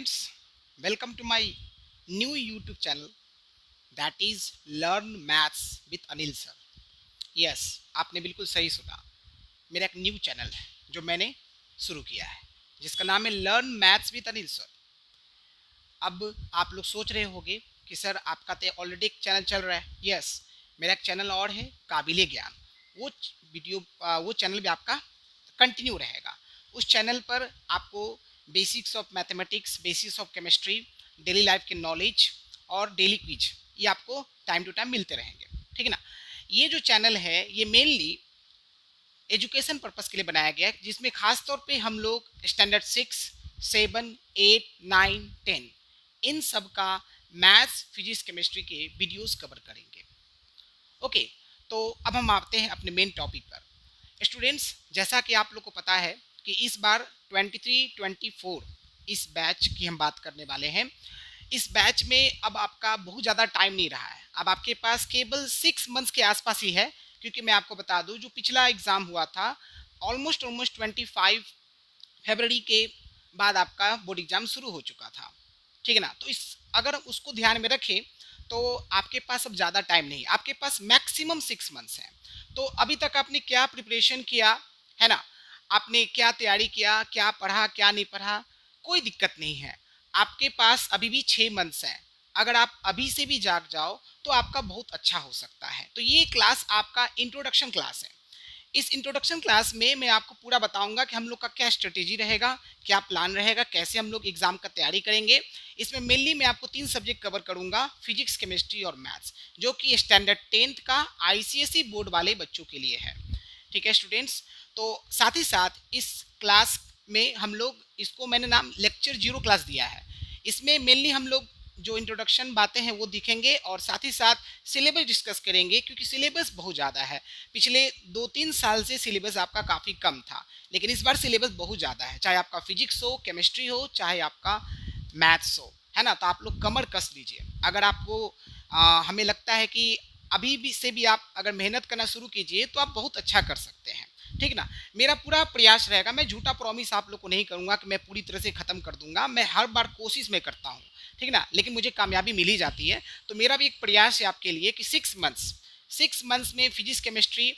friends, welcome to my new YouTube channel that is Learn Maths with Anil sir. Yes, आपने बिल्कुल सही सुना. मेरा एक न्यू चैनल है जो मैंने शुरू किया है जिसका नाम है learn maths with Anil sir. अब आप लोग सोच रहे होंगे कि सर आपका तो ऑलरेडी एक चैनल चल रहा है. यस, मेरा एक चैनल और है काबिले ज्ञान. वो चैनल भी आपका कंटिन्यू रहेगा. उस चैनल पर आपको basics of mathematics, basics of chemistry, daily life के नॉलेज और डेली क्विज ये आपको टाइम टू टाइम मिलते रहेंगे. ठीक है ना. ये जो चैनल है ये मेनली एजुकेशन पर्पस के लिए बनाया गया है, जिसमें खास तौर पे हम लोग स्टैंडर्ड 6, 7, 8, 9, 10 इन सब का मैथ्स, फिजिक्स, केमिस्ट्री के वीडियोस कवर करेंगे. ओके, तो अब हम आते हैं अपने मेन टॉपिक पर. स्टूडेंट्स, जैसा कि आप लोग को पता है कि इस बार 23-24 इस बैच की हम बात करने वाले हैं. इस बैच में अब आपका बहुत ज़्यादा टाइम नहीं रहा है. अब आपके पास केवल 6 मंथ्स के आसपास ही है, क्योंकि मैं आपको बता दूं जो पिछला एग्ज़ाम हुआ था ऑलमोस्ट 25 फरवरी के बाद आपका बोर्ड एग्ज़ाम शुरू हो चुका था. ठीक है ना. तो इस अगर उसको ध्यान में रखें तो आपके पास अब ज़्यादा टाइम नहीं, आपके पास मैक्सिमम 6 मंथ्स हैं. तो अभी तक आपने क्या प्रिपरेशन किया है ना, आपने क्या तैयारी किया, क्या पढ़ा, क्या नहीं पढ़ा, कोई दिक्कत नहीं है. आपके पास अभी भी 6 मंथ्स हैं. अगर आप अभी से भी जाग जाओ तो आपका बहुत अच्छा हो सकता है. तो ये क्लास आपका इंट्रोडक्शन क्लास है. इस इंट्रोडक्शन क्लास में मैं आपको पूरा बताऊंगा कि हम लोग का क्या स्ट्रेटेजी रहेगा, क्या प्लान रहेगा, कैसे हम लोग एग्जाम का तैयारी करेंगे. इसमें मेनली मैं आपको 3 सब्जेक्ट कवर करूंगा, फिजिक्स, केमिस्ट्री और मैथ्स, जो कि स्टैंडर्ड 10th का आईसीएसई बोर्ड वाले बच्चों के लिए है. ठीक है स्टूडेंट्स. तो साथ ही साथ इस क्लास में हम लोग, इसको मैंने नाम लेक्चर 0 क्लास दिया है. इसमें मेनली हम लोग जो इंट्रोडक्शन बातें हैं वो दिखेंगे और साथ ही साथ सिलेबस डिस्कस करेंगे, क्योंकि सिलेबस बहुत ज़्यादा है. पिछले 2-3 साल से सिलेबस आपका काफ़ी कम था, लेकिन इस बार सिलेबस बहुत ज़्यादा है. चाहे आपका फिजिक्स हो, केमिस्ट्री हो, चाहे आपका मैथ्स हो, है ना. तो आप लोग कमर कस लीजिए. अगर आपको हमें लगता है कि अभी भी से भी आप अगर मेहनत करना शुरू कीजिए तो आप बहुत अच्छा कर सकते हैं. ठीक ना. मेरा पूरा प्रयास रहेगा, मैं झूठा प्रॉमिस आप लोग को नहीं करूंगा कि मैं पूरी तरह से ख़त्म कर दूंगा. मैं हर बार कोशिश में करता हूँ, ठीक ना, लेकिन मुझे कामयाबी मिल ही जाती है. तो मेरा भी एक प्रयास है आपके लिए कि 6 मंथ्स में फिजिक्स, केमिस्ट्री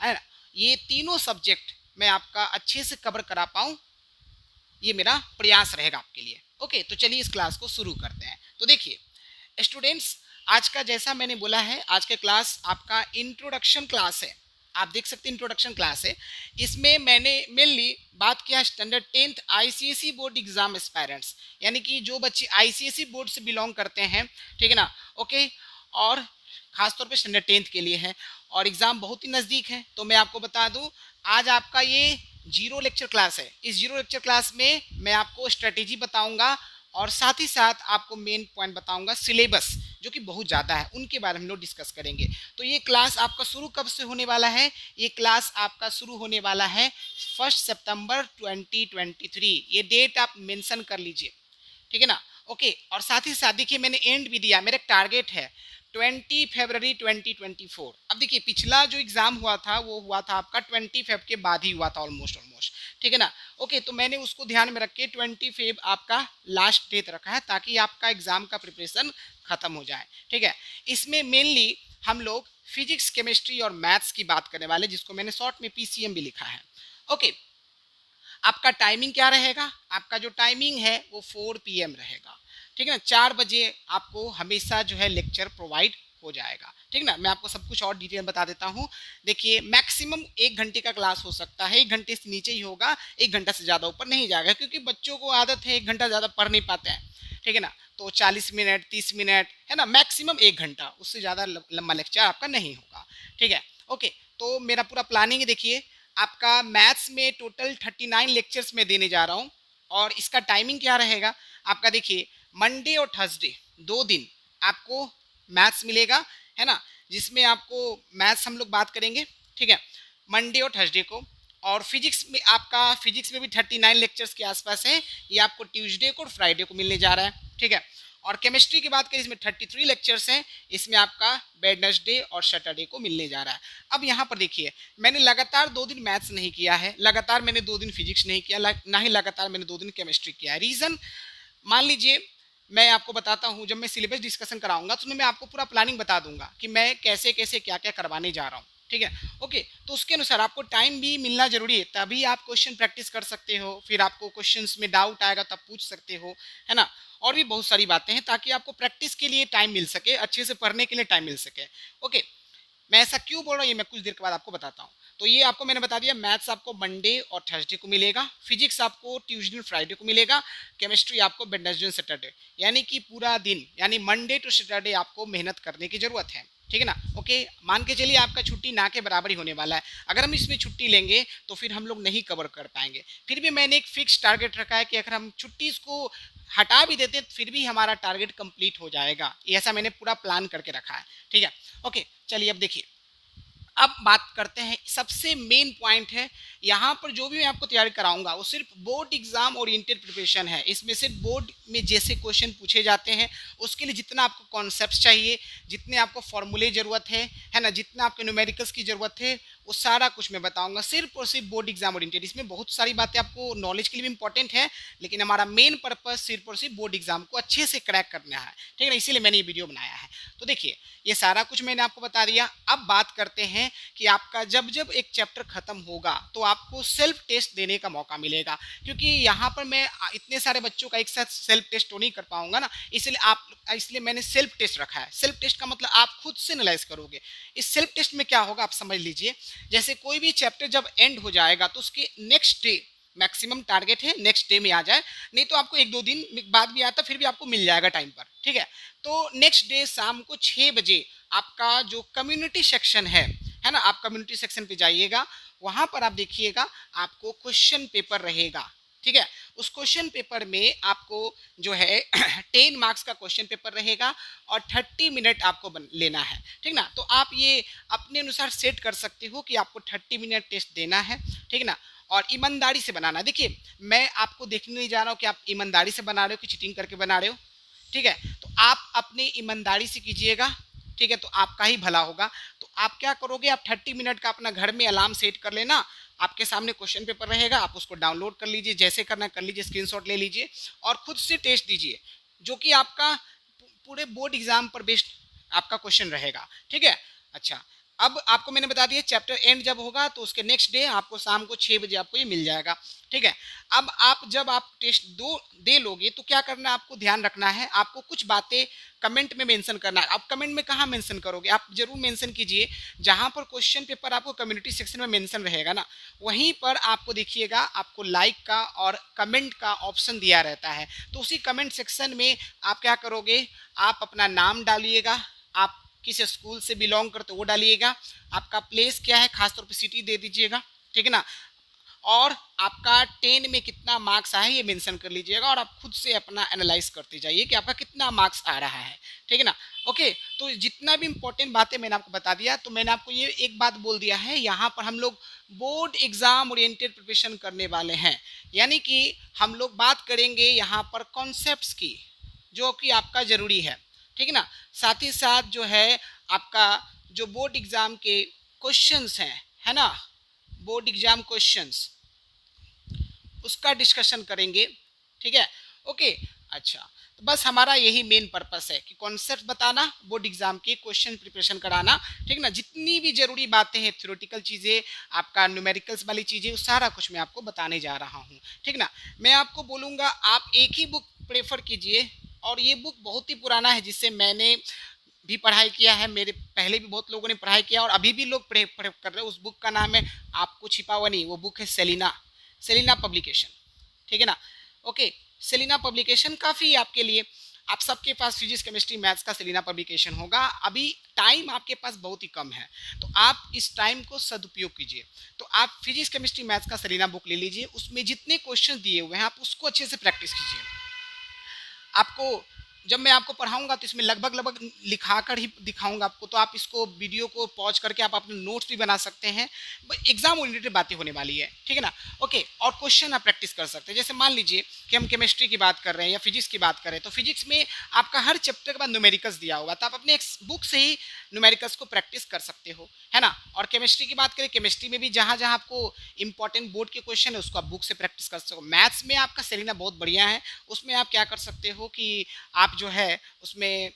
है ना, ये तीनों सब्जेक्ट मैं आपका अच्छे से कवर करा पाऊँ. ये मेरा प्रयास रहेगा आपके लिए. ओके, तो चलिए इस क्लास को शुरू करते हैं. तो देखिए स्टूडेंट्स, आज का जैसा मैंने बोला है, आज का क्लास आपका इंट्रोडक्शन क्लास है. आप देख सकते हैं इंट्रोडक्शन क्लास है. इसमें मैंने मेनली बात किया standard 10th ICSE board exam aspirants, यानी कि जो बच्चे आईसीएसई बोर्ड से बिलोंग करते हैं. ठीक है ना. ओके, और खासतौर पे स्टैंडर्ड 10th के लिए है और एग्ज़ाम बहुत ही नज़दीक है. तो मैं आपको बता दूं, आज आपका ये 0 लेक्चर क्लास है. इस 0 लेक्चर क्लास में मैं आपको स्ट्रेटेजी बताऊंगा और साथ ही साथ आपको मेन पॉइंट बताऊंगा. सिलेबस जो कि बहुत ज़्यादा है उनके बारे में हम लोग डिस्कस करेंगे. तो ये क्लास आपका शुरू कब से होने वाला है? ये क्लास आपका शुरू होने वाला है 1 सितंबर 2023. ये डेट आप मेंशन कर लीजिए. ठीक है ना. ओके, और साथ ही साथ देखिए मैंने एंड भी दिया, मेरा टारगेट है 20 फरवरी 2024. अब देखिए पिछला जो एग्ज़ाम हुआ था वो हुआ था आपका 20 फेब के बाद ही हुआ था ऑलमोस्ट. ठीक है ना. ओके, तो मैंने उसको ध्यान में रख के 20 फेब आपका लास्ट डेट रखा है, ताकि आपका एग्ज़ाम का प्रिपरेशन ख़त्म हो जाए. ठीक है. इसमें मेनली हम लोग फिजिक्स, केमिस्ट्री और मैथ्स की बात करने वाले, जिसको मैंने शॉर्ट में पीसीएम भी लिखा है. ओके, आपका टाइमिंग क्या रहेगा? आपका जो टाइमिंग है वो 4 PM रहेगा. ठीक है ना. 4 बजे आपको हमेशा जो है लेक्चर प्रोवाइड हो जाएगा. ठीक ना. मैं आपको सब कुछ और डिटेल बता देता हूँ. देखिए मैक्सिमम 1 घंटे का क्लास हो सकता है, 1 घंटे से नीचे ही होगा, 1 घंटा से ज़्यादा ऊपर नहीं जाएगा, क्योंकि बच्चों को आदत है 1 घंटा ज़्यादा पढ़ नहीं पाते हैं. ठीक है ना. तो 40 मिनट, 30 मिनट है ना, मैक्सिमम 1 घंटा, उससे ज़्यादा लंबा लेक्चर आपका नहीं होगा. ठीक है. ओके, तो मेरा पूरा प्लानिंग देखिए, आपका मैथ्स में टोटल 39 लेक्चर्स में देने जा रहा हूँ. और इसका टाइमिंग क्या रहेगा आपका? देखिए मंडे और थर्सडे 2 दिन आपको मैथ्स मिलेगा, है ना, जिसमें आपको मैथ्स हम लोग बात करेंगे. ठीक है, मंडे और थर्सडे को. और फिजिक्स में आपका, फिजिक्स में भी 39 लेक्चर्स के आसपास है, ये आपको ट्यूसडे को और फ्राइडे को मिलने जा रहा है. ठीक है. और केमिस्ट्री की बात करें, इसमें 33 लेक्चर्स हैं, इसमें आपका वेडनेसडे और सैटरडे को मिलने जा रहा है. अब यहाँ पर देखिए, मैंने लगातार 2 दिन मैथ्स नहीं किया है, लगातार मैंने 2 दिन फिजिक्स नहीं किया, ना ही लगातार मैंने 2 दिन केमिस्ट्री किया है. रीज़न मान लीजिए मैं आपको बताता हूँ, जब मैं सिलेबस डिस्कशन कराऊंगा तो मैं आपको पूरा प्लानिंग बता दूंगा कि मैं कैसे कैसे क्या क्या करवाने जा रहा हूँ, ठीक है। ओके, तो उसके अनुसार आपको टाइम भी मिलना जरूरी है, तभी आप क्वेश्चन प्रैक्टिस कर सकते हो, फिर आपको क्वेश्चंस में डाउट आएगा तब पूछ सकते हो, है ना। और भी बहुत सारी बातें हैं ताकि आपको प्रैक्टिस के लिए टाइम मिल सके, अच्छे से पढ़ने के लिए टाइम मिल सके। ओके, मैं ऐसा क्यों बोल रहा हूँ ये मैं कुछ देर के बाद आपको बताता हूँ। तो ये आपको मैंने बता दिया, मैथ्स आपको मंडे और थर्सडे को मिलेगा, फिजिक्स आपको ट्यूसडे और फ्राइडे को मिलेगा, केमिस्ट्री आपको वेडनेसडे और सैटरडे, यानी कि पूरा दिन, यानी मंडे टू सैटरडे आपको मेहनत करने की जरूरत है, ठीक है ना। ओके, मान के चलिए आपका छुट्टी ना के बराबर ही होने वाला है, अगर हम इसमें छुट्टी लेंगे तो फिर हम लोग नहीं कवर कर पाएंगे। फिर भी मैंने एक फिक्स टारगेट रखा है कि अगर हम छुट्टी को हटा भी देते हैं तो फिर भी हमारा टारगेट कंप्लीट हो जाएगा, ऐसा मैंने पूरा प्लान करके रखा है, ठीक है। ओके, चलिए अब देखिए, अब बात करते हैं, सबसे मेन पॉइंट है यहाँ पर जो भी मैं आपको तैयारी कराऊंगा वो सिर्फ बोर्ड एग्जाम ओरिएंटेड प्रिपरेशन है। इसमें सिर्फ बोर्ड में जैसे क्वेश्चन पूछे जाते हैं उसके लिए जितना आपको कॉन्सेप्ट चाहिए, जितने आपको फॉर्मूले जरूरत है ना, जितना आपको न्यूमेरिकल्स की जरूरत है, वो सारा कुछ मैं बताऊंगा, सिर्फ और सिर्फ बोर्ड एग्जाम ओरिएंटेड। इसमें बहुत सारी बातें आपको नॉलेज के लिए भी इंपॉर्टेंट है, लेकिन हमारा मेन पर्पज सिर्फ और सिर्फ बोर्ड एग्जाम को अच्छे से क्रैक करना है, ठीक है ना, इसीलिए मैंने ये वीडियो बनाया है। तो देखिए, ये सारा कुछ मैंने आपको बता दिया। अब बात करते हैं कि आपका जब जब एक चैप्टर खत्म होगा तो आपको सेल्फ टेस्ट देने का मौका मिलेगा, क्योंकि यहाँ पर मैं इतने सारे बच्चों का एक साथ सेल्फ टेस्ट तो नहीं कर पाऊंगा ना, इसलिए मैंने सेल्फ टेस्ट रखा है। सेल्फ टेस्ट का मतलब आप खुद से एनालाइज करोगे। इस सेल्फ टेस्ट में क्या होगा आप समझ लीजिए, जैसे कोई भी चैप्टर जब एंड हो जाएगा तो उसके नेक्स्ट डे, मैक्सिमम टारगेट है नेक्स्ट डे में आ जाए, नहीं तो आपको एक दो दिन बाद भी आता फिर भी आपको मिल जाएगा टाइम पर, ठीक है। तो नेक्स्ट डे शाम को 6 बजे आपका जो कम्युनिटी सेक्शन है ना, आप कम्युनिटी सेक्शन पे जाइएगा, वहां पर आप देखिएगा आपको क्वेश्चन पेपर रहेगा, ठीक है। उस क्वेश्चन पेपर में आपको जो है 10 मार्क्स का क्वेश्चन पेपर रहेगा और 30 मिनट आपको लेना है, ठीक ना। तो आप ये अपने अनुसार सेट कर सकते हो कि आपको 30 मिनट टेस्ट देना है, ठीक ना, और ईमानदारी से बनाना। देखिए, मैं आपको देखने नहीं जा रहा हूँ कि आप ईमानदारी से बना रहे हो कि चीटिंग करके बना रहे हो, ठीक है। तो आप अपनी ईमानदारी से कीजिएगा, ठीक है, तो आपका ही भला होगा। तो आप क्या करोगे, आप 30 मिनट का अपना घर में अलार्म सेट कर लेना, आपके सामने क्वेश्चन पेपर रहेगा, आप उसको डाउनलोड कर लीजिए, जैसे करना कर लीजिए, स्क्रीनशॉट ले लीजिए और खुद से टेस्ट दीजिए, जो कि आपका पूरे बोर्ड एग्जाम पर बेस्ड आपका क्वेश्चन रहेगा, ठीक है। अच्छा, अब आपको मैंने बता दिया चैप्टर एंड जब होगा तो उसके नेक्स्ट डे आपको शाम को 6 बजे आपको ये मिल जाएगा, ठीक है। अब आप जब आप टेस्ट दे लोगे तो क्या करना है, आपको ध्यान रखना है, आपको कुछ बातें कमेंट में मेंशन करना है। आप कमेंट में कहाँ मेंशन करोगे, आप जरूर मेंशन कीजिए जहाँ पर क्वेश्चन पेपर आपको कम्युनिटी सेक्शन में मेंशन रहेगा ना, वहीं पर आपको देखिएगा आपको लाइक का और कमेंट का ऑप्शन दिया रहता है। तो उसी कमेंट सेक्शन में आप क्या करोगे, आप अपना नाम डालिएगा, आप किस स्कूल से बिलोंग करते हो वो डालिएगा, आपका प्लेस क्या है, खासतौर पे सिटी दे दीजिएगा, ठीक है ना, और आपका 10 में कितना मार्क्स आया है ये मेंशन कर लीजिएगा, और आप खुद से अपना एनालाइज करते जाइए कि आपका कितना मार्क्स आ रहा है, ठीक है ना। ओके, तो जितना भी इंपॉर्टेंट बातें मैंने आपको बता दिया, तो मैंने आपको ये एक बात बोल दिया है, यहाँ पर हम लोग बोर्ड एग्जाम ओरिएंटेड प्रिपरेशन करने वाले हैं, यानी कि हम लोग बात करेंगे यहाँ पर कॉन्सेप्ट्स की, जो कि आपका जरूरी है, ठीक है ना। साथ ही साथ जो है आपका जो बोर्ड एग्जाम के क्वेश्चंस हैं, है ना, बोर्ड एग्जाम क्वेश्चंस, उसका डिस्कशन करेंगे, ठीक है। ओके, अच्छा, तो बस हमारा यही मेन पर्पस है कि कॉन्सेप्ट बताना, बोर्ड एग्जाम के क्वेश्चन प्रिपरेशन कराना, ठीक ना। जितनी भी जरूरी बातें हैं, थ्योरेटिकल चीज़ें, आपका न्यूमेरिकल्स वाली चीज़ें, सारा कुछ मैं आपको बताने जा रहा हूँ, ठीक ना। मैं आपको बोलूँगा आप एक ही बुक प्रेफर कीजिए, और ये बुक बहुत ही पुराना है, जिससे मैंने भी पढ़ाई किया है, मेरे पहले भी बहुत लोगों ने पढ़ाई किया और अभी भी लोग पढ़ कर रहे हैं। उस बुक का नाम है आपको छिपा हुआ नहीं, वो बुक है सेलिना, सेलिना पब्लिकेशन, ठीक है ना। ओके, सेलिना पब्लिकेशन काफ़ी आपके लिए, आप सबके पास फिजिक्स केमिस्ट्री मैथ्स का सेलिना पब्लिकेशन होगा। अभी टाइम आपके पास बहुत ही कम है, तो आप इस टाइम को सदुपयोग कीजिए। तो आप फिजिक्स केमिस्ट्री मैथ्स का सेलिना बुक ले लीजिए, उसमें जितने क्वेश्चन दिए हुए हैं आप उसको अच्छे से प्रैक्टिस कीजिए। आपको जब मैं आपको पढ़ाऊंगा तो इसमें लगभग लगभग लिखाकर ही दिखाऊंगा आपको, तो आप इसको वीडियो को पॉज करके आप अपने नोट्स भी बना सकते हैं। एग्जाम ओरिएंटेड बातें होने वाली है, ठीक है ना। ओके, और क्वेश्चन आप प्रैक्टिस कर सकते हैं। जैसे मान लीजिए कि हम केमिस्ट्री की बात कर रहे हैं या फिजिक्स की बात करें, तो फिजिक्स में आपका हर चैप्टर के बाद न्यूमेरिकल्स दिया होगा, तो आप अपने बुक से ही न्यूमेरिकल्स को प्रैक्टिस कर सकते हो, है ना। और केमिस्ट्री की बात करें, केमिस्ट्री में भी जहाँ जहाँ आपको इंपॉर्टेंट बोर्ड के क्वेश्चन है उसको आप बुक से प्रैक्टिस कर सकते हो। मैथ्स में आपका सेलिना बहुत बढ़िया है, उसमें आप क्या कर सकते हो कि आप जो है उसमें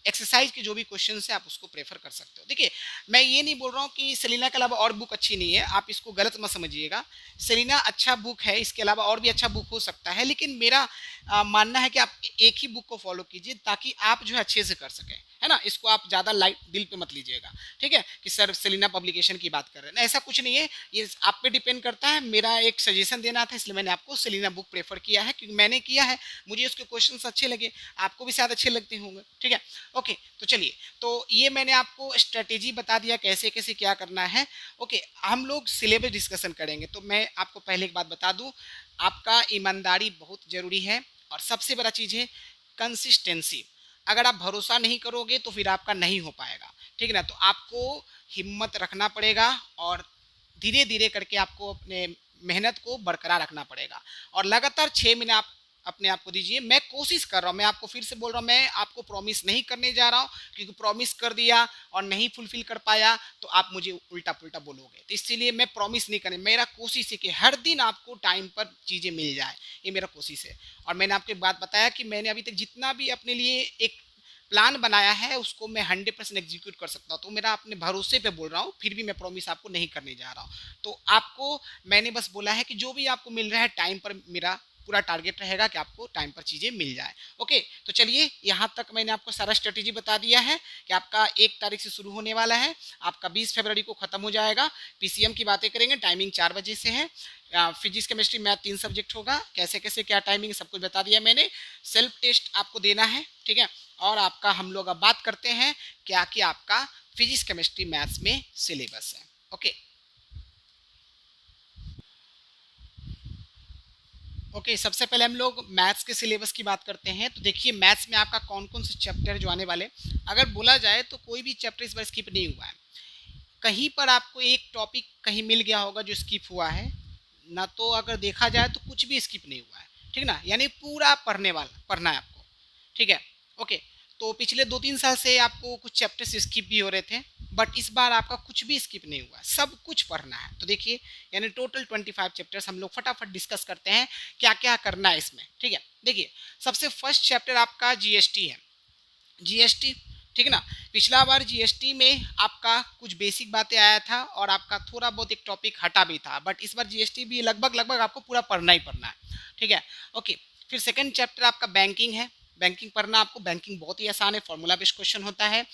एक्सरसाइज के जो भी क्वेश्चन है आप उसको प्रेफर कर सकते हो। देखिए, मैं ये नहीं बोल रहा हूँ कि सेलिना के अलावा और बुक अच्छी नहीं है, आप इसको गलत मत समझिएगा। सेलिना अच्छा बुक है, इसके अलावा और भी अच्छा बुक हो सकता है, लेकिन मेरा मानना है कि आप एक ही बुक को फॉलो कीजिए ताकि आप जो है अच्छे से कर सकें, है ना। इसको आप ज़्यादा लाइट दिल पे मत लीजिएगा, ठीक है, कि सर सेलिना पब्लिकेशन की बात कर रहे हैं ना, ऐसा कुछ नहीं है, ये आप पे डिपेंड करता है। मेरा एक सजेशन देना था, इसलिए मैंने आपको सेलिना बुक प्रेफर किया है, क्योंकि मैंने किया है, मुझे उसके क्वेश्चन अच्छे लगे, आपको भी शायद अच्छे लगते होंगे, ठीक है। ओके, तो चलिए, तो ये मैंने आपको स्ट्रेटेजी बता दिया कैसे कैसे क्या करना है। ओके, हम लोग सिलेबस डिस्कशन करेंगे, तो मैं आपको पहले एक बात बता दूं, आपका ईमानदारी बहुत जरूरी है, और सबसे बड़ा चीज़ है कंसिस्टेंसी। अगर आप भरोसा नहीं करोगे तो फिर आपका नहीं हो पाएगा, ठीक है ना। तो आपको हिम्मत रखना पड़ेगा, और धीरे धीरे करके आपको अपने मेहनत को बरकरार रखना पड़ेगा, और लगातार 6 महीने आप अपने आप को दीजिए। मैं कोशिश कर रहा हूँ, मैं आपको फिर से बोल रहा हूँ, मैं आपको प्रॉमिस नहीं करने जा रहा हूँ, क्योंकि प्रॉमिस कर दिया और नहीं फुलफिल कर पाया तो आप मुझे उल्टा पुल्टा बोलोगे, तो इसीलिए मैं प्रॉमिस नहीं करने, मेरा कोशिश है कि हर दिन आपको टाइम पर चीज़ें मिल जाए, ये मेरा कोशिश है। और मैंने आपको एक बात बताया कि मैंने अभी तक जितना भी अपने लिए एक प्लान बनाया है उसको मैं 100% एग्जीक्यूट कर सकता हूँ, तो मेरा अपने भरोसे पे बोल रहा हूँ, फिर भी मैं प्रॉमिस आपको नहीं करने जा रहा हूँ। तो आपको मैंने बस बोला है कि जो भी आपको मिल रहा है टाइम पर, मेरा पूरा टारगेट रहेगा कि आपको टाइम पर चीज़ें मिल जाए। ओके, तो चलिए, यहाँ तक मैंने आपको सारा स्ट्रेटेजी बता दिया है कि आपका 1 तारीख से शुरू होने वाला है, आपका 20 फरवरी को ख़त्म हो जाएगा। पीसीएम की बातें करेंगे, टाइमिंग 4 बजे से है, फिजिक्स केमिस्ट्री मैथ 3 सब्जेक्ट होगा, कैसे कैसे क्या टाइमिंग सब कुछ बता दिया मैंने। सेल्फ टेस्ट आपको देना है, ठीक है। और आपका हम लोग अब बात करते हैं क्या कि आपका फिजिक्स केमिस्ट्री मैथ्स में सिलेबस है। ओके ओके, सबसे पहले हम लोग मैथ्स के सिलेबस की बात करते हैं। तो देखिए, मैथ्स में आपका कौन कौन से चैप्टर जो आने वाले, अगर बोला जाए तो कोई भी चैप्टर इस बार स्किप नहीं हुआ है। कहीं पर आपको एक टॉपिक कहीं मिल गया होगा जो स्किप हुआ है ना, तो अगर देखा जाए तो कुछ भी स्किप नहीं हुआ है, ठीक ना, यानी पूरा पढ़ना है आपको, ठीक है। ओके, तो पिछले 2-3 साल से आपको कुछ चैप्टर्स स्किप भी हो रहे थे, बट इस बार आपका कुछ भी स्किप नहीं हुआ, सब कुछ पढ़ना है। तो देखिए, यानी टोटल 25 चैप्टर्स हम लोग फटाफट डिस्कस करते हैं क्या क्या करना है इसमें, ठीक है। देखिए, सबसे फर्स्ट चैप्टर आपका जीएसटी है, जीएसटी, ठीक है ना। पिछला बार जीएसटी में आपका कुछ बेसिक बातें आया था और आपका थोड़ा बहुत एक टॉपिक हटा भी था, बट इस बार जीएसटी भी लगभग लगभग आपको पूरा पढ़ना ही पढ़ना है, ठीक है। ओके, फिर सेकंड चैप्टर आपका बैंकिंग है, बैंकिंग पढ़ना आपको, बैंकिंग बहुत ही आसान है, फॉर्मूला बेस्ड क्वेश्चन होता है।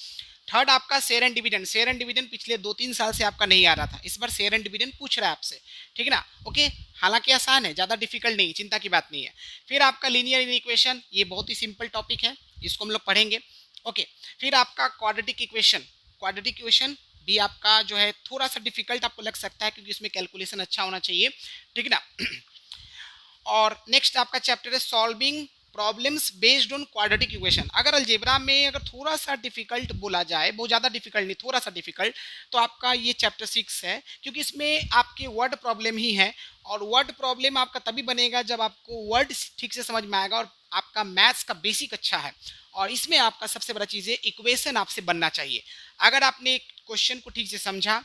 थर्ड आपका share and dividend, share and dividend पिछले 2-3 साल से आपका नहीं आ रहा था, इस बार शेयर एंड डिविडेंड पूछ रहा है आपसे, ठीक है ना। ओके, हालांकि आसान है, ज़्यादा डिफिकल्ट नहीं, चिंता की बात नहीं है। फिर आपका लीनियर इक्वेशन, ये बहुत ही सिंपल टॉपिक है, इसको हम लोग पढ़ेंगे। ओके, फिर आपका क्वाड्रेटिक इक्वेशन, क्वाड्रेटिक इक्वेशन भी आपका जो है थोड़ा सा डिफिकल्ट आपको लग सकता है, क्योंकि इसमें कैलकुलेशन अच्छा होना चाहिए, ठीक है ना। और नेक्स्ट आपका चैप्टर है solving problems based on quadratic equation. अगर अलजेब्रा में अगर थोड़ा सा डिफिकल्ट बोला जाए, बहुत ज़्यादा डिफिकल्ट नहीं, थोड़ा सा डिफिकल्ट, तो आपका ये चैप्टर 6 है, क्योंकि इसमें आपके वर्ड प्रॉब्लम ही है, और वर्ड प्रॉब्लम आपका तभी बनेगा जब आपको वर्ड ठीक से समझ में आएगा और आपका मैथ्स का बेसिक अच्छा है। और इसमें आपका सबसे बड़ा चीज़ है इक्वेशन आपसे बनना चाहिए। अगर आपने क्वेश्चन को ठीक से समझा,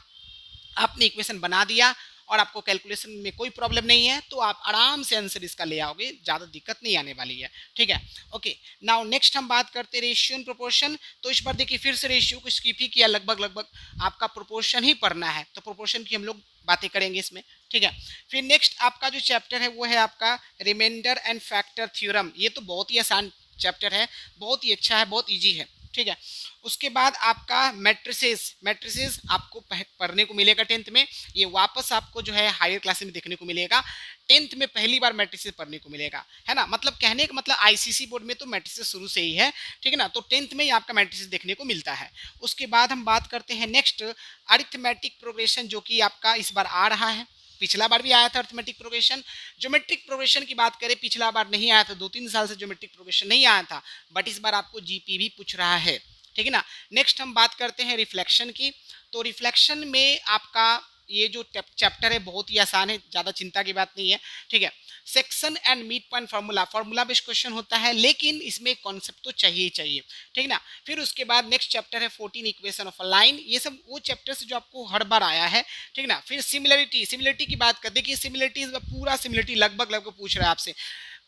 आपने इक्वेशन बना दिया और आपको कैलकुलेशन में कोई प्रॉब्लम नहीं है, तो आप आराम से आंसर इसका ले आओगे, ज़्यादा दिक्कत नहीं आने वाली है, ठीक है। ओके, नाउ नेक्स्ट हम बात करते हैं रेशियो एंड प्रोपोर्शन। तो इस बार देखिए, फिर से रेशियो को स्किप ही किया, लगभग लगभग आपका प्रोपोर्शन ही पढ़ना है, तो प्रोपोर्शन की हम लोग बातें करेंगे इसमें, ठीक है। फिर नेक्स्ट आपका जो चैप्टर है वो है आपका रिमाइंडर एंड फैक्टर थ्योरम। ये तो बहुत ही आसान चैप्टर है, बहुत ही अच्छा है, बहुत ईजी है, ठीक है। उसके बाद आपका मैट्रिसेस, मैट्रिसेस आपको पढ़ने को मिलेगा 10th में, ये वापस आपको जो है हायर क्लास में देखने को मिलेगा। 10th में पहली बार मैट्रिसेस पढ़ने को मिलेगा, है ना, मतलब कहने का मतलब आईसीसी बोर्ड में तो मैट्रिसेस शुरू से ही है, ठीक है ना, तो 10th में ही आपका मैट्रिसेस देखने को मिलता है। उसके बाद हम बात करते हैं नेक्स्ट अरिथमेटिक प्रोग्रेशन, जो कि आपका इस बार आ रहा है, पिछला बार भी आया था अरिथमेटिक प्रोग्रेशन। ज्योमेट्रिक प्रोग्रेशन की बात करें, पिछला बार नहीं आया था, 2-3 साल से ज्योमेट्रिक प्रोग्रेशन नहीं आया था, बट इस बार आपको जीपी भी पूछ रहा है, ठीक है ना। नेक्स्ट हम बात करते हैं रिफ्लेक्शन की। तो रिफ्लेक्शन में आपका ये जो चैप्टर है बहुत ही आसान है, ज़्यादा चिंता की बात नहीं है, ठीक है। Section and mid point formula, formula based question होता है, लेकिन इसमें कॉन्सेप्ट तो चाहिए ही चाहिए, ठीक ना। फिर उसके बाद नेक्स्ट चैप्टर है 14 इक्वेशन ऑफ अ लाइन, ये सब वो चैप्टर से जो आपको हर बार आया है, ठीक ना। फिर सिमिलरिटी, सिमिलरिटी की बात कर, देखिए सिमिलरिटी पूरा सिमिलरिटी लगभग लगभग पूछ रहा है आपसे,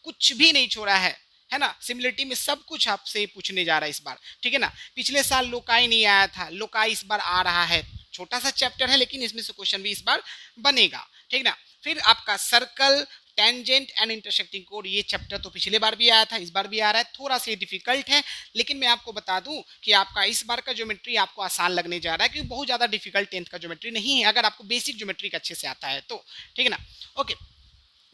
कुछ भी नहीं छोड़ा है ना। सिमिलरिटी में सब कुछ आपसे पूछने जा रहा है इस बार, ठीक है ना। पिछले साल लोकाई नहीं आया था, लोकाई इस बार आ रहा है, छोटा सा चैप्टर है लेकिन इसमें से क्वेश्चन भी इस बार बनेगा, ठीक ना। फिर आपका circle, tangent and intersecting code, ये चैप्टर तो पिछले बार भी आया था, इस बार भी आ रहा है, थोड़ा सा डिफिकल्ट है, लेकिन मैं आपको बता दूं कि आपका इस बार का ज्योमेट्री आपको आसान लगने जा रहा है, क्योंकि बहुत ज्यादा डिफिकल्ट 10th का ज्योमेट्री नहीं है, अगर आपको बेसिक ज्योमेट्री अच्छे से आता है तो, ठीक है ना। ओके,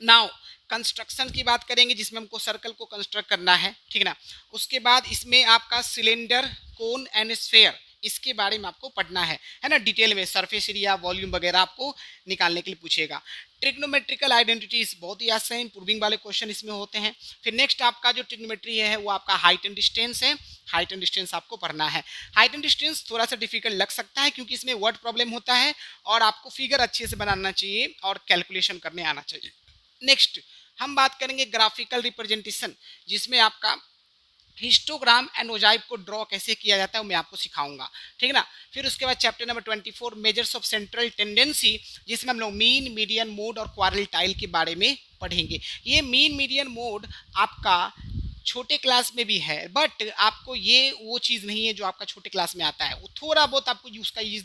नाउ कंस्ट्रक्शन की बात करेंगे, जिसमें हमको सर्कल को कंस्ट्रक्ट करना है, ठीक है ना। उसके बाद इसमें आपका सिलेंडर, कोन एंड स्फेयर, इसके बारे में आपको पढ़ना है ना, डिटेल में सरफेस एरिया, वॉल्यूम वगैरह आपको निकालने के लिए पूछेगा। ट्रिग्नोमेट्रिकल आइडेंटिटीज बहुत ही आसान प्रूविंग वाले क्वेश्चन इसमें होते हैं। फिर नेक्स्ट आपका जो ट्रिग्नोमेट्री है वो आपका हाइट एंड डिस्टेंस है, हाइट एंड डिस्टेंस आपको पढ़ना है। हाइट एंड डिस्टेंस थोड़ा सा डिफिकल्ट लग सकता है क्योंकि इसमें वर्ड प्रॉब्लम होता है और आपको फिगर अच्छे से बनाना चाहिए और कैलकुलेशन करने आना चाहिए। नेक्स्ट हम बात करेंगे ग्राफिकल रिप्रेजेंटेशन, जिसमें आपका हिस्टोग्राम एंड ओजाइव को ड्रॉ कैसे किया जाता है वो मैं आपको सिखाऊंगा, ठीक है ना। फिर उसके बाद chapter number 24 measures of central tendency, जिसमें हम लोग मीन, मीडियन, मोड और क्वार्टाइल के बारे में पढ़ेंगे। ये मीन मीडियन मोड आपका छोटे क्लास में भी है, बट आपको ये वो चीज़ नहीं है जो आपका छोटे क्लास में आता है, वो थोड़ा बहुत आपको उसका यूज़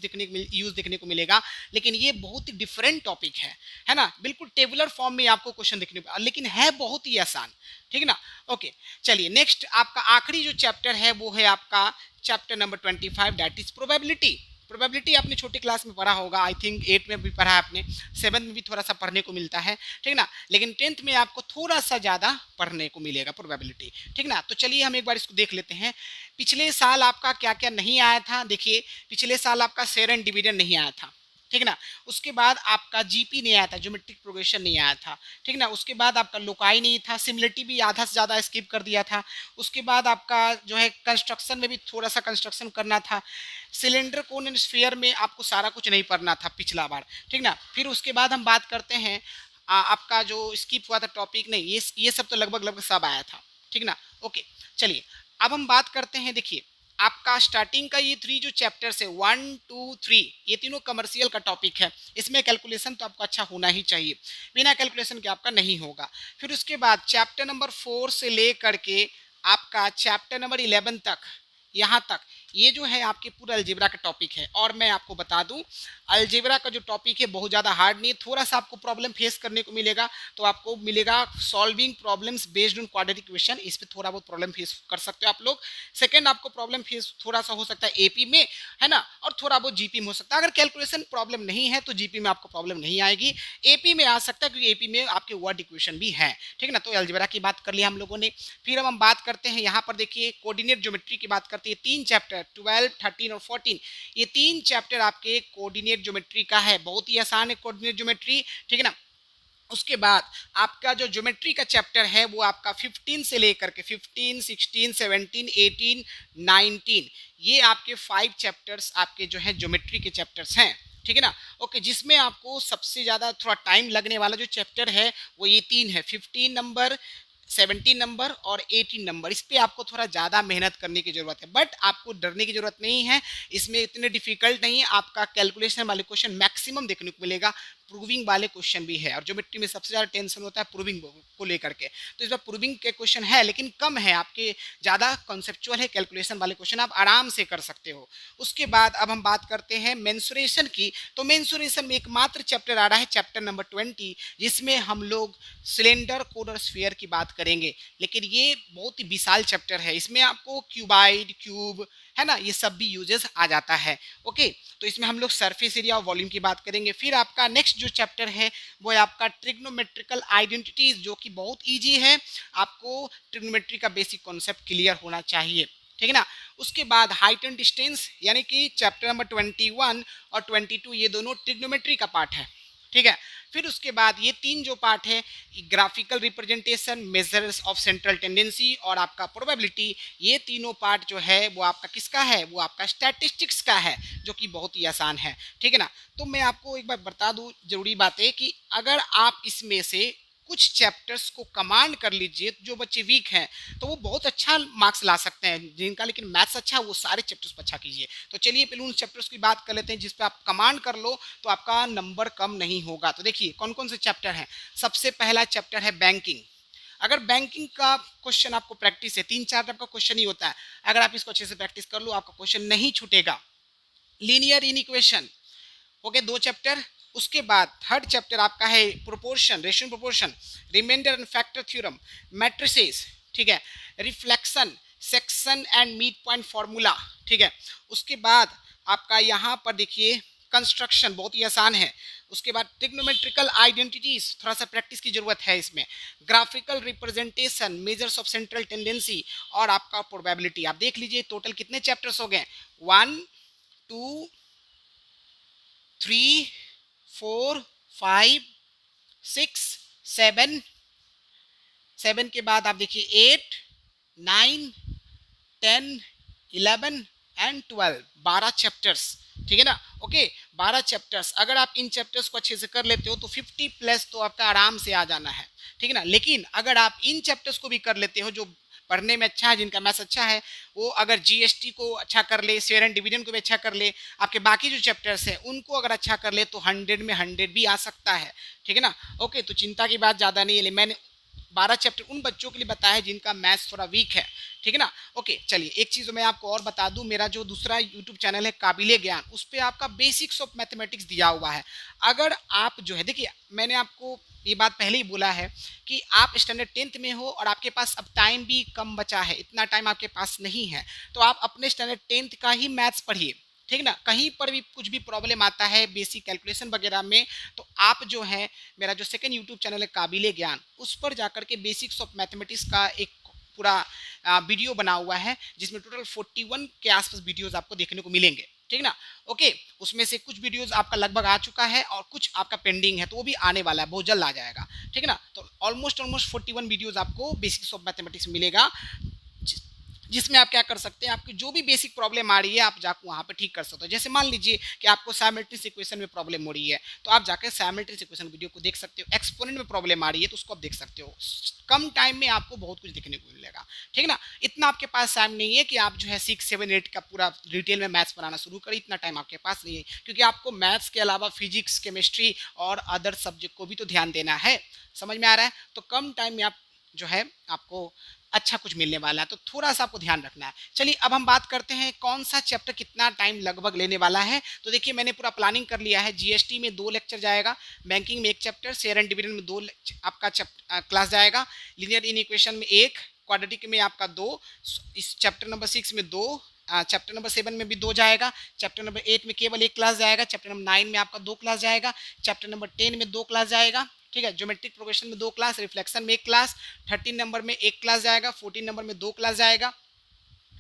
देखने को मिलेगा, लेकिन ये बहुत ही डिफरेंट टॉपिक है ना। बिल्कुल टेबुलर फॉर्म में आपको क्वेश्चन देखने को, लेकिन है बहुत ही आसान, ठीक है ना। ओके, चलिए नेक्स्ट आपका आखिरी जो चैप्टर है वो है आपका chapter number 25, that is probability. Probability आपने छोटी क्लास में पढ़ा होगा, आई थिंक 8 में भी पढ़ा है आपने, 7 में भी थोड़ा सा पढ़ने को मिलता है, ठीक ना, लेकिन 10th में आपको थोड़ा सा ज़्यादा पढ़ने को मिलेगा प्रोबेबिलिटी, ठीक ना। तो चलिए हम एक बार इसको देख लेते हैं। पिछले साल आपका क्या क्या नहीं आया था, देखिए पिछले साल आपका शेयर एंड डिविडेंड नहीं आया था, ठीक ना। उसके बाद आपका जीपी नहीं आया था, ज्योमेट्रिक प्रोग्रेशन नहीं आया था, ठीक ना। उसके बाद आपका लोकाई नहीं था, सिमिलरिटी भी आधा से ज़्यादा स्किप कर दिया था। उसके बाद आपका जो है कंस्ट्रक्शन में भी थोड़ा सा कंस्ट्रक्शन करना था। सिलेंडर, कोन एंड स्फीयर में आपको सारा कुछ नहीं पढ़ना था पिछला बार, ठीक ना। फिर उसके बाद हम बात करते हैं आपका जो स्किप हुआ था टॉपिक, नहीं ये सब तो लगभग लगभग सब आया था, ठीक ना। ओके, चलिए अब हम बात करते हैं। देखिए आपका स्टार्टिंग का ये 3 जो चैप्टर्स है 1 2 3, ये तीनों कमर्शियल का टॉपिक है, इसमें कैलकुलेशन तो आपको अच्छा होना ही चाहिए, बिना कैलकुलेशन के आपका नहीं होगा। फिर उसके बाद चैप्टर नंबर 4 से ले करके आपका चैप्टर नंबर 11 तक, यहाँ तक ये जो है आपके पूरा अलजेब्रा का टॉपिक है। और मैं आपको बता दूं अलजेब्रा का जो टॉपिक है बहुत ज़्यादा हार्ड नहीं है, थोड़ा सा आपको प्रॉब्लम फेस करने को मिलेगा, तो आपको मिलेगा solving problems based on quadratic equation, इस पे थोड़ा बहुत प्रॉब्लम फेस कर सकते हो आप लोग। सेकंड आपको प्रॉब्लम फेस थोड़ा सा हो सकता है एपी में, है ना, और थोड़ा बहुत जीपी में हो सकता है। अगर कैलकुलेशन प्रॉब्लम नहीं है तो जीपी में आपको प्रॉब्लम नहीं आएगी, एपी में आ सकता है क्योंकि एपी में आपके वर्ड इक्वेशन भी है, ठीक है ना। तो अलजेब्रा की बात कर लिया हम लोगों ने। फिर हम बात करते हैं यहाँ पर, देखिए कोऑर्डिनेट ज्योमेट्री की बात करते हैं। 3 चैप्टर 12, 13 और 14, ये 3 चैप्टर आपके कोऑर्डिनेट ज्योमेट्री का है, बहुत ही आसान है कोऑर्डिनेट ज्योमेट्री, ठीक है ना। उसके बाद आपका जो ज्योमेट्री का चैप्टर है वो आपका 15 से लेकर के 15, 16, 17, 18, 19, ये आपके 5 चैप्टर्स आपके जो है ज्योमेट्री के चैप्टर्स हैं, ठीक है ना। ओके, जिसमें आपको सबसे ज़्यादा थोड़ा टाइम लगने वाला जो चैप्टर है वो ये 3 है, 15 नंबर, 17 नंबर और 18 नंबर। इस पे आपको थोड़ा ज़्यादा मेहनत करने की ज़रूरत है, बट आपको डरने की ज़रूरत नहीं है, इसमें इतने डिफिकल्ट नहीं है। आपका कैलकुलेशन वाले क्वेश्चन मैक्सिमम देखने को मिलेगा, प्रूविंग वाले क्वेश्चन भी है, और ज्योमेट्री में सबसे ज़्यादा टेंशन होता है प्रूविंग को लेकर के, तो इस बार प्रूविंग के क्वेश्चन है लेकिन कम है, आपके ज़्यादा कॉन्सेप्चुअल है, कैलकुलेशन वाले क्वेश्चन आप आराम से कर सकते हो। उसके बाद अब हम बात करते हैं मेंसुरेशन की, तो मेंसुरेशन में एकमात्र चैप्टर आ रहा है चैप्टर नंबर 20, जिसमें हम लोग सिलेंडर, कोन और स्फीयर की बात करेंगे, लेकिन ये बहुत ही विशाल चैप्टर है, इसमें आपको क्यूबाइड, क्यूब, है ना, ये सब भी यूजेस आ जाता है। ओके, तो इसमें हम लोग सरफेस एरिया और वॉल्यूम की बात करेंगे। फिर आपका नेक्स्ट जो चैप्टर है वो है आपका ट्रिग्नोमेट्रिकल आइडेंटिटीज, जो कि बहुत इजी है, आपको ट्रिग्नोमेट्री का बेसिक कॉन्सेप्ट क्लियर होना चाहिए, ठीक है ना। उसके बाद हाइट एंड डिस्टेंस, यानी कि चैप्टर नंबर 21 और 22 ये दोनों ट्रिग्नोमेट्री का पार्ट है, ठीक है। फिर उसके बाद ये तीन जो पार्ट है, graphical representation, measures of central tendency और आपका प्रोबेबिलिटी, ये तीनों पार्ट जो है वो आपका किसका है, वो आपका स्टैटिस्टिक्स का है, जो कि बहुत ही आसान है, ठीक है ना। तो मैं आपको एक बार बता दूं जरूरी बात है कि अगर आप इसमें से कुछ चैप्टर्स को कमांड कर लीजिए, जो बच्चे वीक हैं तो वो बहुत अच्छा मार्क्स ला सकते हैं, जिनका लेकिन मैथ्स अच्छा है वो सारे चैप्टर्स पर अच्छा कीजिए। तो चलिए पहले उन चैप्टर्स की बात कर लेते हैं जिस पे आप कमांड कर लो तो आपका नंबर कम नहीं होगा। तो देखिए कौन कौन से चैप्टर हैं। सबसे पहला चैप्टर है बैंकिंग। अगर बैंकिंग का क्वेश्चन आपको प्रैक्टिस है, 3-4 टाइप का क्वेश्चन ही होता है, अगर आप इसको अच्छे से प्रैक्टिस कर लो आपका क्वेश्चन नहीं छूटेगा। लीनियर इनइक्वेशन हो गए 2 चैप्टर। उसके बाद थर्ड चैप्टर आपका है proportion, ratio proportion, remainder and factor theorem, matrices, ठीक है, reflection, section and mid point formula, ठीक है। उसके बाद आपका यहाँ पर देखिए कंस्ट्रक्शन बहुत ही आसान है। उसके बाद ट्रिग्नोमेट्रिकल आइडेंटिटीज, थोड़ा सा प्रैक्टिस की जरूरत है इसमें। Graphical representation, measures of central tendency और आपका प्रोबेबिलिटी। आप देख लीजिए टोटल कितने चैप्टर्स हो गए, 1 2 3 4 5 6 7, 7 के बाद आप देखिए 8 9 10 11 एंड 12, 12 चैप्टर्स, ठीक है ना। ओके 12 चैप्टर्स, अगर आप इन चैप्टर्स को अच्छे से कर लेते हो तो 50+ तो आपका आराम से आ जाना है, ठीक है ना। लेकिन अगर आप इन चैप्टर्स को भी कर लेते हो, जो पढ़ने में अच्छा है, जिनका मैथ्स अच्छा है, वो अगर जीएसटी को अच्छा कर ले, शेयर एंड डिविडेंड को भी अच्छा कर ले, आपके बाकी जो चैप्टर्स हैं उनको अगर अच्छा कर ले तो 100 में 100 भी आ सकता है, ठीक है ना। ओके तो चिंता की बात ज़्यादा नहीं है। मैंने 12 चैप्टर उन बच्चों के लिए बताया है जिनका मैथ्स थोड़ा वीक है, ठीक है ना। ओके चलिए एक चीज़ मैं आपको और बता दूं, मेरा जो दूसरा यूट्यूब चैनल है काबिले ज्ञान, उस पर आपका बेसिक्स ऑफ मैथमेटिक्स दिया हुआ है। अगर आप जो है देखिए, मैंने आपको ये बात पहले ही बोला है कि आप स्टैंडर्ड 10th में हो और आपके पास अब टाइम भी कम बचा है, इतना टाइम आपके पास नहीं है, तो आप अपने स्टैंडर्ड 10th का ही मैथ्स पढ़िए, ठीक ना। कहीं पर भी कुछ भी प्रॉब्लम आता है बेसिक कैलकुलेशन वगैरह में, तो आप जो है मेरा जो सेकंड यूट्यूब चैनल है काबिले ज्ञान, उस पर जाकर के बेसिक्स ऑफ मैथमेटिक्स का एक पूरा वीडियो बना हुआ है, जिसमें टोटल 41 के आसपास वीडियोस आपको देखने को मिलेंगे, ठीक ना। ओके उसमें से कुछ वीडियोस आपका लगभग आ चुका है और कुछ आपका पेंडिंग है, तो वो भी आने वाला है, बहुत जल्द आ जाएगा, ठीक है ना। तो ऑलमोस्ट 41 वीडियोस आपको बेसिक्स ऑफ मैथमेटिक्स मिलेगा, जिसमें आप क्या कर सकते हैं, आपकी जो भी बेसिक प्रॉब्लम आ रही है आप जाकर वहाँ पे ठीक कर सकते हो। जैसे मान लीजिए कि आपको साइमल्टेनियस इक्वेशन में प्रॉब्लम हो रही है, तो आप जाकर साइमल्टेनियस इक्वेशन वीडियो को देख सकते हो। एक्सपोनेंट में प्रॉब्लम आ रही है तो उसको आप देख सकते हो। कम टाइम में आपको बहुत कुछ देखने को मिलेगा, ठीक है ना। इतना आपके पास टाइम नहीं है कि आप जो है 6 7 8 का पूरा डिटेल में मैथ्स बनाना शुरू करें, इतना टाइम आपके पास नहीं है, क्योंकि आपको मैथ्स के अलावा फिजिक्स, केमिस्ट्री और अदर सब्जेक्ट को भी तो ध्यान देना है। समझ में आ रहा है। तो कम टाइम में आप जो है आपको अच्छा कुछ मिलने वाला है, तो थोड़ा सा आपको ध्यान रखना है। चलिए अब हम बात करते हैं कौन सा चैप्टर कितना टाइम लगभग लेने वाला है। तो देखिए मैंने पूरा प्लानिंग कर लिया है। जीएसटी में 2 लेक्चर जाएगा, बैंकिंग में 1 चैप्टर, शेयर एंड डिविडेंड में 2 आपका क्लास जाएगा, लीनियर इनइक्वेशन में 1, क्वाड्रेटिक में आपका 2, इस चैप्टर नंबर 6 में 2, चैप्टर नंबर 7 में भी 2 जाएगा, चैप्टर नंबर 8 में केवल 1 क्लास जाएगा, चैप्टर नंबर 9 में आपका 2 क्लास जाएगा, चैप्टर नंबर 10 में 2 क्लास जाएगा, ठीक है। ज्योमेट्रिक प्रोग्रेशन में 2 क्लास, रिफ्लेक्शन में 1 क्लास, 13 नंबर में 1 क्लास जाएगा, 14 नंबर में 2 क्लास जाएगा,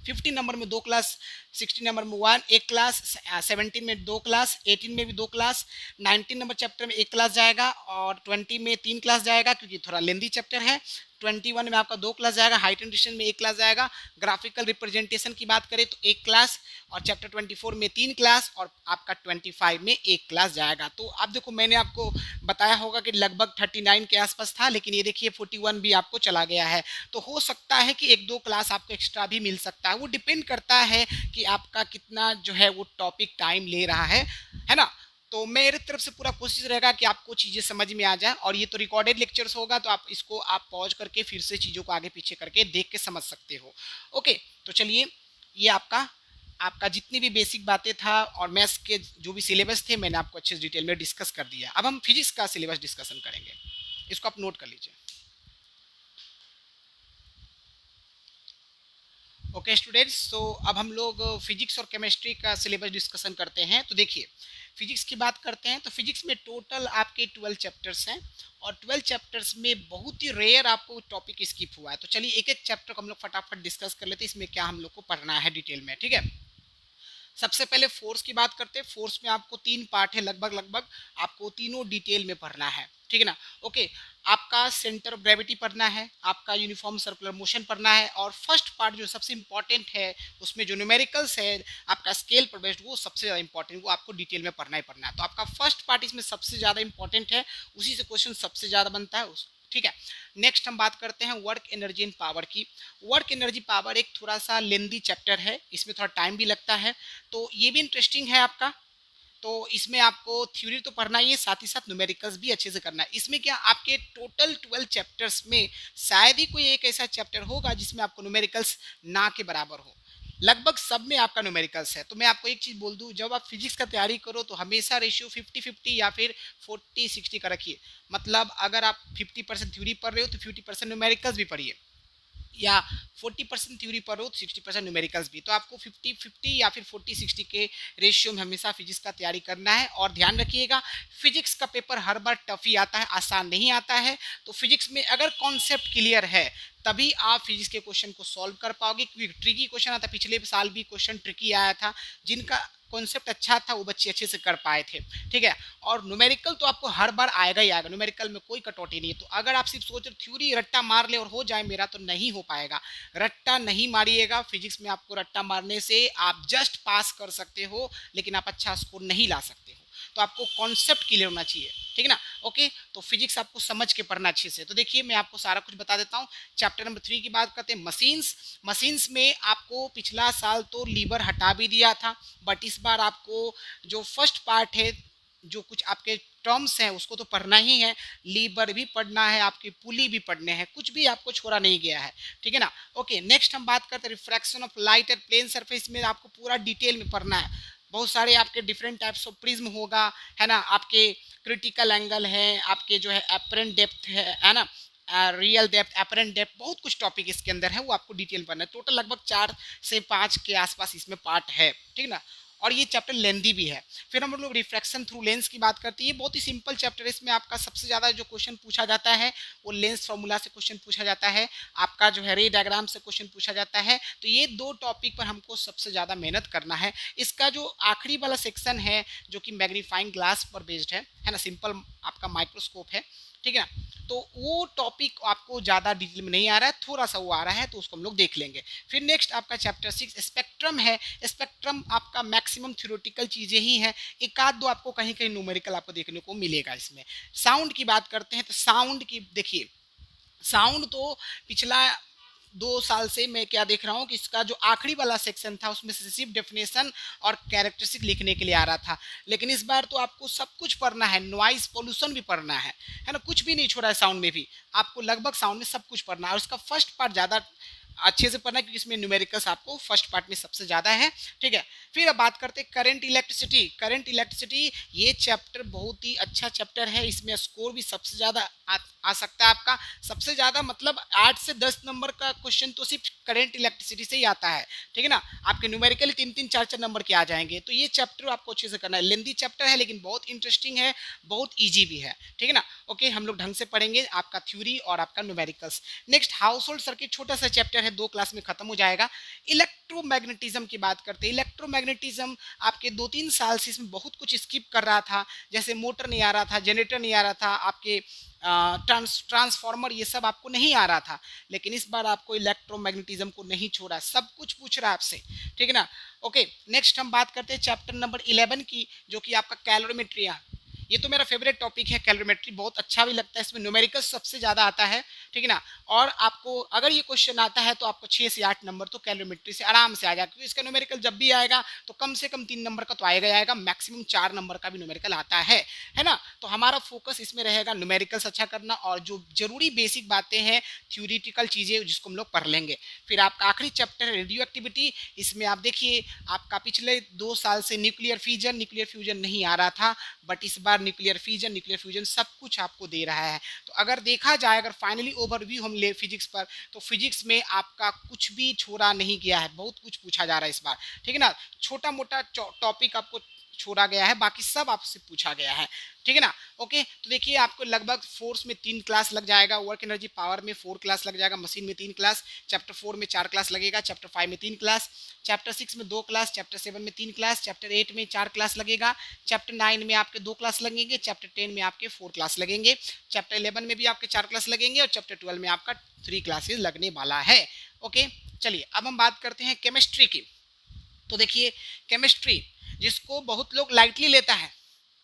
15 नंबर में 2 क्लास, 16 नंबर में 1 क्लास, 17 में 2 क्लास, 18 में भी 2 क्लास, 19 नंबर चैप्टर में 1 क्लास जाएगा और 20 में 3 क्लास जाएगा क्योंकि थोड़ा लेंदी चैप्टर है। 21 में आपका 2 क्लास जाएगा, हाइट एंड डिस्टेंस में 1 क्लास जाएगा, ग्राफिकल रिप्रेजेंटेशन की बात करें तो 1 क्लास, और चैप्टर 24 में 3 क्लास और आपका 25 में 1 क्लास जाएगा। तो आप देखो मैंने आपको बताया होगा कि लगभग 39 के आसपास था, लेकिन ये देखिए 41 भी आपको चला गया है। तो हो सकता है कि 1-2 क्लास आपको एक्स्ट्रा भी मिल सकता है, वो डिपेंड करता है कि आपका कितना जो है वो टॉपिक टाइम ले रहा है ना। तो मेरे तरफ से पूरा कोशिश रहेगा कि आपको चीज़ें समझ में आ जाए, और ये तो रिकॉर्डेड लेक्चर्स होगा तो आप इसको आप पॉज करके फिर से चीज़ों को आगे पीछे करके देख के समझ सकते हो। ओके तो चलिए ये आपका आपका जितनी भी बेसिक बातें था और मैथ्स के जो भी सिलेबस थे मैंने आपको अच्छे डिटेल में डिस्कस कर दिया। अब हम फिजिक्स का सिलेबस डिस्कशन करेंगे, इसको आप नोट कर लीजिए। ओके स्टूडेंट्स, तो अब हम लोग फिजिक्स और केमिस्ट्री का सिलेबस डिस्कशन करते हैं। तो देखिए फिजिक्स की बात करते हैं तो फिजिक्स में टोटल आपके 12 चैप्टर्स हैं, और 12 चैप्टर्स में बहुत ही रेयर आपको टॉपिक स्किप हुआ है। तो चलिए एक एक चैप्टर को हम लोग फटाफट डिस्कस कर लेते हैं, इसमें क्या हम लोग को पढ़ना है डिटेल में, ठीक है। सबसे पहले फोर्स की बात करते हैं। फोर्स में आपको 3 पार्ट है लगभग लगभग, आपको तीनों डिटेल में पढ़ना है, ठीक है ना। ओके, आपका सेंटर ऑफ ग्रेविटी पढ़ना है, आपका यूनिफॉर्म सर्कुलर मोशन पढ़ना है, और फर्स्ट पार्ट जो सबसे इंपॉर्टेंट है उसमें जो न्यूमेरिकल्स है आपका स्केल पर बेस्ड, वो सबसे ज़्यादा इंपॉर्टेंट, वो आपको डिटेल में पढ़ना ही पढ़ना है। तो आपका फर्स्ट पार्ट इसमें सबसे ज़्यादा इंपॉर्टेंट है, उसी से क्वेश्चन सबसे ज़्यादा बनता है उस, ठीक है। नेक्स्ट हम बात करते हैं वर्क एनर्जी एंड पावर की। वर्क एनर्जी पावर एक थोड़ा सा लेंदी चैप्टर है, इसमें थोड़ा टाइम भी लगता है, तो ये भी इंटरेस्टिंग है आपका। तो इसमें आपको थ्योरी तो पढ़ना ही है, साथ ही साथ न्यूमेरिकल्स भी अच्छे से करना है। इसमें क्या आपके टोटल 12 चैप्टर्स में शायद ही कोई एक ऐसा चैप्टर होगा जिसमें आपको न्यूमेरिकल्स ना के बराबर हो, लगभग सब में आपका न्यूमेरिकल्स है। तो मैं आपको एक चीज़ बोल दूं, जब आप फिजिक्स का तैयारी करो तो हमेशा रेशियो 50-50 या फिर 40-60 का रखिए। मतलब अगर आप 50% थ्योरी पढ़ रहे हो तो 50% न्यूमेरिकल्स भी पढ़िए, या 40% थ्योरी पर हो तो 60% न्यूमेरिकल्स भी। तो आपको 50-50 या फिर 40-60 के रेशियो में हमेशा फिजिक्स का तैयारी करना है। और ध्यान रखिएगा, फिजिक्स का पेपर हर बार टफ ही आता है, आसान नहीं आता है। तो फिजिक्स में अगर कॉन्सेप्ट क्लियर है तभी आप फिजिक्स के क्वेश्चन को सॉल्व कर पाओगे, क्योंकि ट्रिकी क्वेश्चन आता है। पिछले साल भी क्वेश्चन ट्रिकी आया था, जिनका कॉन्सेप्ट अच्छा था वो बच्चे अच्छे से कर पाए थे, ठीक है। और न्यूमेरिकल तो आपको हर बार आएगा ही आएगा, न्यूमेरिकल में कोई कटौती नहीं है। तो अगर आप सिर्फ सोच रहे थ्योरी रट्टा मार ले और हो जाए मेरा, तो नहीं हो पाएगा। रट्टा नहीं मारिएगा, फिजिक्स में आपको रट्टा मारने से आप जस्ट पास कर सकते हो, लेकिन आप अच्छा स्कोर नहीं ला सकते हो। तो आपको कॉन्सेप्ट क्लियर होना चाहिए, ठीक है ना। ओके, तो फिजिक्स आपको समझ के पढ़ना अच्छे से। तो देखिए मैं आपको सारा कुछ बता देता हूँ। चैप्टर नंबर 3 की बात करते हैं, मशीन्स। मशीन्स में आपको पिछला साल तो लीवर हटा भी दिया था, बट इस बार आपको जो फर्स्ट पार्ट है, जो कुछ आपके टर्म्स हैं उसको तो पढ़ना ही है, लीवर भी पढ़ना है, आपकी पुली भी पढ़ने हैं, कुछ भी आपको छोड़ा नहीं गया है, ठीक है ना। ओके, नेक्स्ट हम बात करते हैं refraction of light at plane surface में आपको पूरा डिटेल में पढ़ना है। बहुत सारे आपके डिफरेंट टाइप्स ऑफ प्रिज्म होगा, है ना, आपके क्रिटिकल एंगल है, आपके जो है एपरेंट डेप्थ है ना, रियल डेप्थ, एपरेंट डेप्थ, बहुत कुछ टॉपिक इसके अंदर है, वो आपको डिटेल पढ़ना है। टोटल लगभग 4 से 5 के आसपास इसमें पार्ट है, ठीक है ना। और ये चैप्टर लेंदी भी है। फिर हम लोग रिफ्रैक्शन थ्रू लेंस की बात करते हैं, ये बहुत ही सिंपल चैप्टर है। इसमें आपका सबसे ज़्यादा जो क्वेश्चन पूछा जाता है वो लेंस फॉर्मूला से क्वेश्चन पूछा जाता है, आपका जो है रे डायग्राम से क्वेश्चन पूछा जाता है। तो ये 2 टॉपिक पर हमको सबसे ज़्यादा मेहनत करना है। इसका जो आखिरी वाला सेक्शन है जो कि मैग्नीफाइंग ग्लास पर बेस्ड है ना, सिंपल आपका माइक्रोस्कोप है, ठीक है ना। तो वो टॉपिक आपको ज़्यादा डिटेल में नहीं आ रहा है, थोड़ा सा वो आ रहा है, तो उसको हम लोग देख लेंगे। फिर नेक्स्ट आपका चैप्टर 6 स्पेक्ट्रम है। स्पेक्ट्रम आपका मैक्सिमम थ्योरेटिकल चीज़ें ही हैं, एक आध दो आपको कहीं कहीं न्यूमेरिकल आपको देखने को मिलेगा इसमें। साउंड की बात करते हैं, तो साउंड की देखिए, साउंड तो पिछला 2 साल से मैं क्या देख रहा हूँ कि इसका जो आखिरी वाला सेक्शन था उसमें से सिर्फ डेफिनेशन और कैरेक्टरिस्टिक लिखने के लिए आ रहा था, लेकिन इस बार तो आपको सब कुछ पढ़ना है, नॉइज पोल्यूशन भी पढ़ना है ना, कुछ भी नहीं छोड़ा है। साउंड में भी आपको लगभग साउंड में सब कुछ पढ़ना है, और इसका फर्स्ट पार्ट ज़्यादा अच्छे से पढ़ना है, क्योंकि इसमें न्यूमेरिकल्स आपको फर्स्ट पार्ट में सबसे ज़्यादा है, ठीक है। फिर अब बात करते हैं करंट इलेक्ट्रिसिटी। करंट इलेक्ट्रिसिटी ये चैप्टर बहुत ही अच्छा चैप्टर है, इसमें स्कोर भी सबसे ज़्यादा आ सकता है आपका, सबसे ज़्यादा मतलब 8 से 10 नंबर का क्वेश्चन तो सिर्फ करंट इलेक्ट्रिसिटी से ही आता है, ठीक है ना। आपके न्यूमेरिकली 3-3 4-4 नंबर के आ जाएंगे। तो ये चैप्टर आपको अच्छे से करना है, लेंदी चैप्टर है लेकिन बहुत इंटरेस्टिंग है, बहुत ईजी भी है, ठीक है ना। ओके, हम लोग ढंग से पढ़ेंगे आपका थ्योरी और आपका numericals. Next house hold circuit, छोटा सा चैप्टर है, 2 क्लास में खत्म हो जाएगा। इलेक्ट्रोमैग्नेटिज्म की बात करते हैं। इलेक्ट्रोमैग्नेटिज्म आपके 2-3 साल से इसमें बहुत कुछ स्किप कर रहा था, जैसे मोटर नहीं आ रहा था, जनरेटर नहीं आ रहा था, आपके ट्रांसफार्मर ये सब आपको नहीं आ रहा था, लेकिन इस बार आपको इलेक्ट्रोमैग्नेटिज्म को नहीं छोड़ा, सब कुछ पूछ रहा है आपसे, ठीक है ना। ओके, नेक्स्ट हम बात करते हैं चैप्टर नंबर 11 की, जो कि आपका कैलोरीमेट्री है। ये तो मेरा फेवरेट टॉपिक है, कैलोरीमेट्री बहुत अच्छा भी लगता है, इसमें न्यूमेरिकल सबसे ज़्यादा आता है, ठीक है ना। और आपको अगर ये क्वेश्चन आता है तो आपको 6 से 8 नंबर तो कैलोरीमेट्री से आराम से आ जाएगा, क्योंकि इसका न्यूमेरिकल जब भी आएगा तो कम से कम 3 नंबर का तो आएगा ही आएगा, मैक्सिमम 4 नंबर का भी न्यूमेरिकल आता है ना। तो हमारा फोकस इसमें रहेगा न्यूमेरिकल्स अच्छा करना, और जो जरूरी बेसिक बातें हैं, थ्योरेटिकल चीज़ें जिसको हम लोग पढ़ लेंगे। फिर आपका आखिरी चैप्टर है रेडियो एक्टिविटी। इसमें आप देखिए आपका पिछले 2 साल से न्यूक्लियर फ्यूजन नहीं आ रहा था, बट इस बार न्यूक्लियर फ्यूजन सब कुछ आपको दे रहा है। तो अगर देखा जाए, अगर फाइनली ओवरव्यू हम ले फिजिक्स पर, तो फिजिक्स में आपका कुछ भी छोड़ा नहीं गया है, बहुत कुछ पूछा जा रहा है इस बार, ठीक है ना। छोटा मोटा टॉपिक आपको छोड़ा गया है, बाकी सब आपसे पूछा गया है, ठीक है ना। ओके, तो देखिए आपको लगभग फोर्स में 3 क्लास लग जाएगा, वर्क एनर्जी पावर में 4 क्लास लग जाएगा, मशीन में 3 क्लास, चैप्टर 4 में 4 क्लास लगेगा, चैप्टर 5 में 3 क्लास, चैप्टर 6 में 2 क्लास, चैप्टर 7 में 3 क्लास, चैप्टर 8 में 4 क्लास लगेगा, चैप्टर 9 में आपके 2 क्लास लगेंगे, चैप्टर 10 में आपके 4 क्लास लगेंगे, चैप्टर 11 में भी आपके 4 क्लास लगेंगे और चैप्टर 12 में आपका 3 क्लासेस लगने वाला है। ओके, चलिए अब हम बात करते हैं केमिस्ट्री की। तो देखिए केमिस्ट्री जिसको बहुत लोग लाइटली लेता है,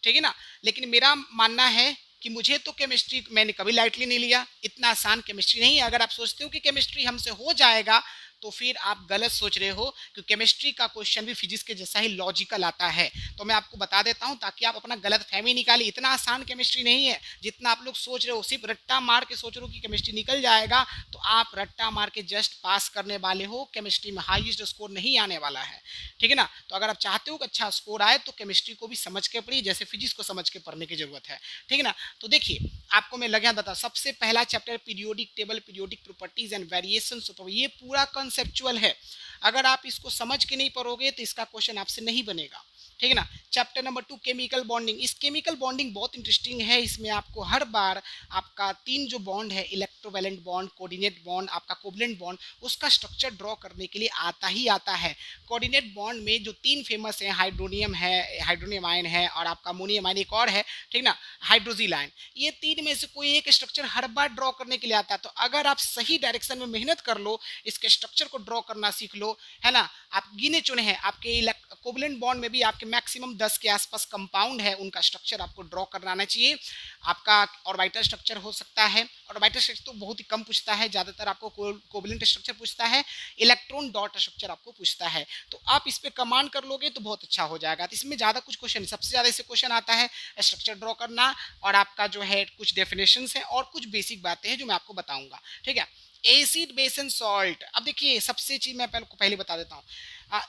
ठीक है ना, लेकिन मेरा मानना है कि मुझे तो केमिस्ट्री मैंने कभी लाइटली नहीं लिया, इतना आसान केमिस्ट्री नहीं है। अगर आप सोचते हो कि केमिस्ट्री हमसे हो जाएगा तो फिर आप गलत सोच रहे हो, क्योंकि केमिस्ट्री का क्वेश्चन भी फिजिक्स के जैसा ही लॉजिकल आता है। तो मैं आपको बता देता हूं ताकि आप अपना गलत फहमी निकालिए, इतना आसान केमिस्ट्री नहीं है जितना आप लोग सोच रहे हो। सिर्फ रट्टा मार के सोच रहे हो कि केमिस्ट्री निकल जाएगा, तो आप रट्टा मार के जस्ट पास करने वाले हो, केमिस्ट्री में हाईएस्ट स्कोर नहीं आने वाला है, ठीक है ना। तो अगर आप चाहते हो कि अच्छा स्कोर आए तो केमिस्ट्री को भी समझ के पढ़िए, जैसे फिजिक्स को समझ के पढ़ने की जरूरत है, ठीक है ना। तो देखिए आपको मैं लगा बता, सबसे पहला chapter periodic table, periodic properties and variations, ये पूरा कंसेप्चुअल है। अगर आप इसको समझ के नहीं पढ़ोगे तो इसका क्वेश्चन आपसे नहीं बनेगा, ठीक है ना। चैप्टर नंबर 2 केमिकल बॉन्डिंग, इस केमिकल बॉन्डिंग बहुत इंटरेस्टिंग है। इसमें आपको हर बार आपका 3 जो बॉन्ड है, इलेक्ट्रोवैलेंट बॉन्ड, कोऑर्डिनेट बॉन्ड, आपका कोवलेंट बॉन्ड, उसका स्ट्रक्चर ड्रॉ करने के लिए आता है। कोऑर्डिनेट बॉन्ड में जो 3 फेमस है, हाइड्रोनियम है, हाइड्रोनियम आयन है, और आपका अमोनियम आयन एक और है, ठीक ना, हाइड्रोजिल आयन। ये 3 में से कोई एक स्ट्रक्चर हर बार ड्रॉ करने के लिए आता है। तो अगर आप सही डायरेक्शन में मेहनत कर लो, इसके स्ट्रक्चर को ड्रॉ करना सीख लो, है ना, आप गिने चुने हैं, आपके कोवलेंट बॉन्ड में भी आपके मैक्सिमम 10 के आसपास कंपाउंड है, उनका स्ट्रक्चर आपको ड्रॉ करना आना चाहिए। आपका ऑर्बिटल स्ट्रक्चर हो सकता है, ऑर्बिटल स्ट्रक्चर तो बहुत ही कम पूछता है, ज्यादातर आपको कोवलेंट स्ट्रक्चर पूछता है, इलेक्ट्रॉन डॉट स्ट्रक्चर आपको पूछता है। तो आप इस पे कमांड कर लोगे तो बहुत अच्छा हो जाएगा। तो इसमें ज्यादा कुछ क्वेश्चन, सबसे ज्यादा इसे क्वेश्चन आता है स्ट्रक्चर ड्रॉ करना, और आपका जो है कुछ डेफिनेशंस है और कुछ बेसिक बातें हैं जो मैं आपको बताऊंगा, ठीक है। एसिड बेस एंड सॉल्ट, अब देखिए सबसे चीज मैं पहले बता देता हूँ,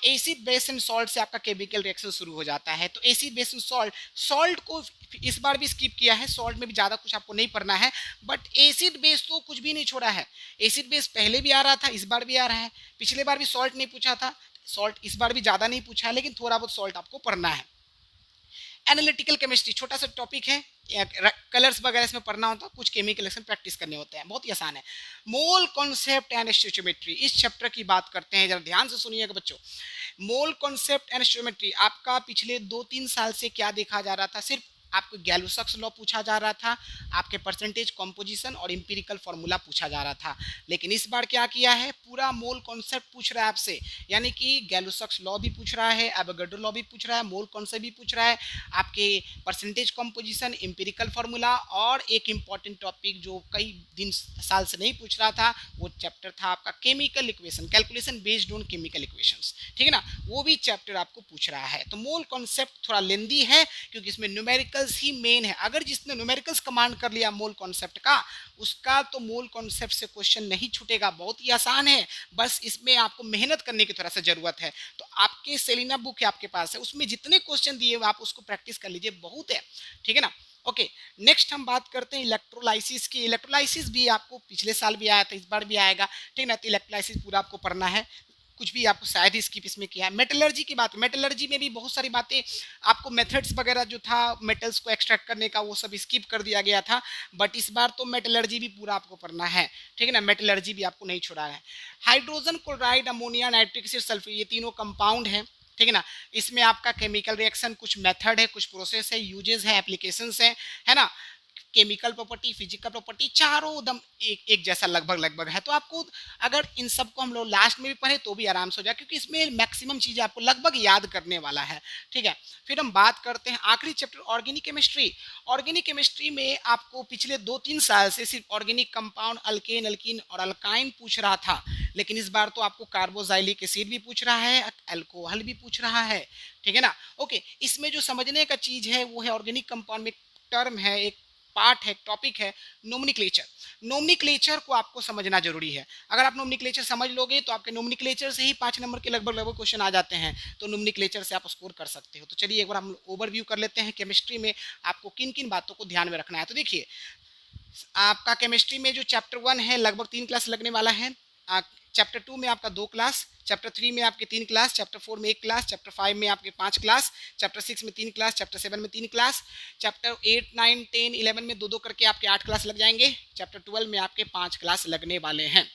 एसिड बेस एंड सॉल्ट से आपका केमिकल रिएक्शन शुरू हो जाता है। तो acid base and salt, salt को इस बार भी स्किप किया है, सॉल्ट में भी ज़्यादा कुछ आपको नहीं पढ़ना है, बट एसिड बेस तो कुछ भी नहीं छोड़ा है। एसिड बेस पहले भी आ रहा था, इस बार भी आ रहा है, पिछले बार भी सॉल्ट नहीं पूछा था, सॉल्ट इस बार भी ज़्यादा नहीं पूछा है, लेकिन थोड़ा बहुत सॉल्ट आपको पढ़ना है। एनालिटिकल केमिस्ट्री छोटा सा टॉपिक है, कलर्स वगैरह इसमें पढ़ना होता है, कुछ केमिकल रिएक्शन प्रैक्टिस करने होते हैं, बहुत ही आसान है। मोल कॉन्सेप्ट एंड स्टोइचियोमेट्री, इस चैप्टर की बात करते हैं, जरा ध्यान से सुनिएगा बच्चों। मोल कॉन्सेप्ट एंड स्टोइचियोमेट्री, आपका पिछले 2-3 साल से क्या देखा जा रहा था, सिर्फ आपको गैलुसक्स लॉ पूछा जा रहा था, आपके परसेंटेज कॉम्पोजिशन और इंपीरिकल फार्मूला पूछा जा रहा था, लेकिन इस बार क्या किया है, पूरा मोल कॉन्सेप्ट पूछ रहा है आपसे, यानी कि गैलुसक्स लॉ भी पूछ रहा है, एवोगाड्रो लॉ भी पूछ रहा है, मोल कॉन्सेप्ट भी पूछ रहा है, आपके परसेंटेज कॉम्पोजिशन, इंपीरिकल फार्मूला, और एक इंपॉर्टेंट टॉपिक जो कई दिन साल से नहीं पूछ रहा था, वो चैप्टर था आपका chemical equation, calculation based on chemical equations, ठीक है ना, वो भी चैप्टर आपको पूछ रहा है। तो मोल कॉन्सेप्ट थोड़ा लेंदी है क्योंकि इसमें न्यूमेरिकल्स ही मेन है। अगर जिसने न्यूमेरिकल्स कमांड कर लिया मोल कॉन्सेप्ट का, उसका तो मोल कॉन्सेप्ट से क्वेश्चन नहीं छूटेगा, बहुत ही आसान है, बस इसमें आपको मेहनत करने की थोड़ा सा जरूरत है। तो आपके सेलिना बुक है आपके पास है, उसमें जितने क्वेश्चन दिए आप उसको प्रैक्टिस कर लीजिए, बहुत है, ठीक है ना। ओके, नेक्स्ट हम बात करते हैं इलेक्ट्रोलाइसिस की। इलेक्ट्रोलाइसिस भी आपको पिछले साल भी आया था, इस बार भी आएगा, ठीक ना। तो इलेक्ट्रोलाइसिस पूरा आपको पढ़ना है, कुछ भी आपको शायद ही स्किप इसमें किया है। मेटलर्जी की बात, मेटलर्जी में भी बहुत सारी बातें आपको, मेथड्स वगैरह जो था मेटल्स को एक्सट्रैक्ट करने का, वो सब स्किप कर दिया गया था, बट इस बार तो मेटलर्जी भी पूरा आपको पढ़ना है, ठीक है ना, मेटलर्जी भी आपको नहीं छोड़ा है। Hydrogen chloride, ammonia, nitric acid, sulphur, ये तीनों कंपाउंड है, ठीक है ना। इसमें आपका केमिकल रिएक्शन, कुछ मेथड है, कुछ प्रोसेस है, यूजेस है, एप्लीकेशंस है ना, केमिकल प्रॉपर्टी, फिजिकल प्रॉपर्टी, चारों एकदम एक जैसा लगभग है। तो आपको अगर इन सब को हम लोग लास्ट में भी पढ़े तो भी आराम से हो जाए, क्योंकि इसमें मैक्सिमम चीजें आपको लगभग याद करने वाला है, ठीक है। फिर हम बात करते हैं आखिरी chapter organic chemistry. Organic chemistry में आपको पिछले 2-3 साल से सिर्फ ऑर्गेनिक कंपाउंड, अल्केन, अल्कीन और अल्काइन पूछ रहा था, लेकिन इस बार तो आपको कार्बोजाइलिक एसिड भी पूछ रहा है, अल्कोहल भी पूछ रहा है, ठीक है ना। ओके, इसमें जो समझने का चीज है वो है ऑर्गेनिक कंपाउंड में टर्म है, एक पार्ट है, टॉपिक है, नोमेनक्लेचर। नोमेनक्लेचर को आपको समझना जरूरी है। अगर आप नोमेनक्लेचर समझ लोगे तो आपके नोमेनक्लेचर से ही 5 नंबर के लगभग क्वेश्चन आ जाते हैं, तो नोमेनक्लेचर से आप स्कोर कर सकते हो। तो चलिए एक बार हम ओवरव्यू कर लेते हैं केमिस्ट्री में आपको किन किन बातों को ध्यान में रखना है। तो देखिए आपका केमिस्ट्री में जो चैप्टर 1 है लगभग 3 क्लास लगने वाला है, चैप्टर 2 में आपका 2 क्लास, चैप्टर 3 में आपके 3 क्लास, चैप्टर 4 में 1 क्लास, चैप्टर 5 में आपके 5 क्लास, चैप्टर 6 में 3 क्लास, चैप्टर 7 में 3 क्लास, चैप्टर 8, 9, 10, 11 में 2-2 करके आपके 8 क्लास लग जाएंगे, चैप्टर 12 में आपके 5 क्लास लगने वाले हैं।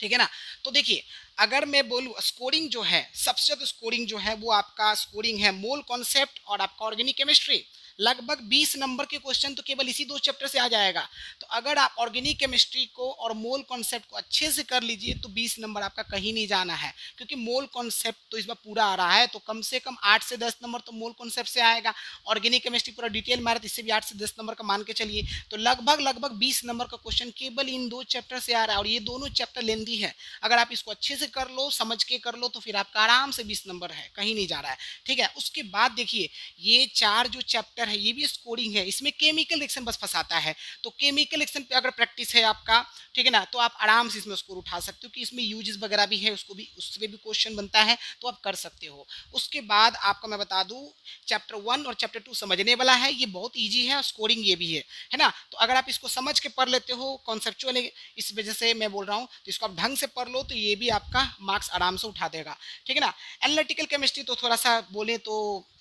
ठीक है ना। तो देखिए, अगर मैं बोलूँ स्कोरिंग जो है, सबसे ज़्यादा स्कोरिंग जो है वो आपका स्कोरिंग है मोल कॉन्सेप्ट और आपका ऑर्गेनिक केमिस्ट्री। लगभग 20 नंबर के क्वेश्चन तो केवल इसी 2 चैप्टर से आ जाएगा। तो अगर आप ऑर्गेनिक केमिस्ट्री को और मोल कॉन्सेप्ट को अच्छे से कर लीजिए तो 20 नंबर आपका कहीं नहीं जाना है, क्योंकि मोल कॉन्सेप्ट तो इस बार पूरा आ रहा है, तो कम से कम 8 से 10 नंबर तो मोल कॉन्सेप्ट से आएगा। ऑर्गेनिक केमिस्ट्री पूरा डिटेल मारे तो इससे भी 8 से 10 नंबर का मान के चलिए। तो लगभग 20 नंबर का क्वेश्चन केवल इन 2 चैप्टर से आ रहा है, और ये दोनों चैप्टर लेंदी है। अगर आप इसको अच्छे से कर लो, समझ के कर लो, तो फिर आपका आराम से 20 नंबर है, कहीं नहीं जा रहा है। ठीक है। उसके बाद देखिए, ये 4 जो चैप्टर है ये भी स्कोरिंग है, इसमें केमिकल रिएक्शन बस फंसाता है। तो केमिकल रिएक्शन पे अगर प्रैक्टिस है आपका, ठीक है ना, तो आप आराम से इसमें स्कोर उठा सकते हो, कि इसमें यूजेस वगैरह भी है, उसको भी उससे भी क्वेश्चन बनता है, तो आप कर सकते हो। उसके बाद आपको मैं बता दूं, चैप्टर 1 और चैप्टर 2 समझने वाला है, ये बहुत ईजी है और स्कोरिंग ये भी है ना। तो अगर आप इसको समझ के पढ़ लेते हो कॉन्सेप्चुअल, इस वजह से मैं बोल रहा हूँ, तो इसको आप ढंग से पढ़ लो तो ये भी आपका मार्क्स आराम से उठा देगा। ठीक है ना। एनालिटिकल केमिस्ट्री तो थोड़ा सा बोले तो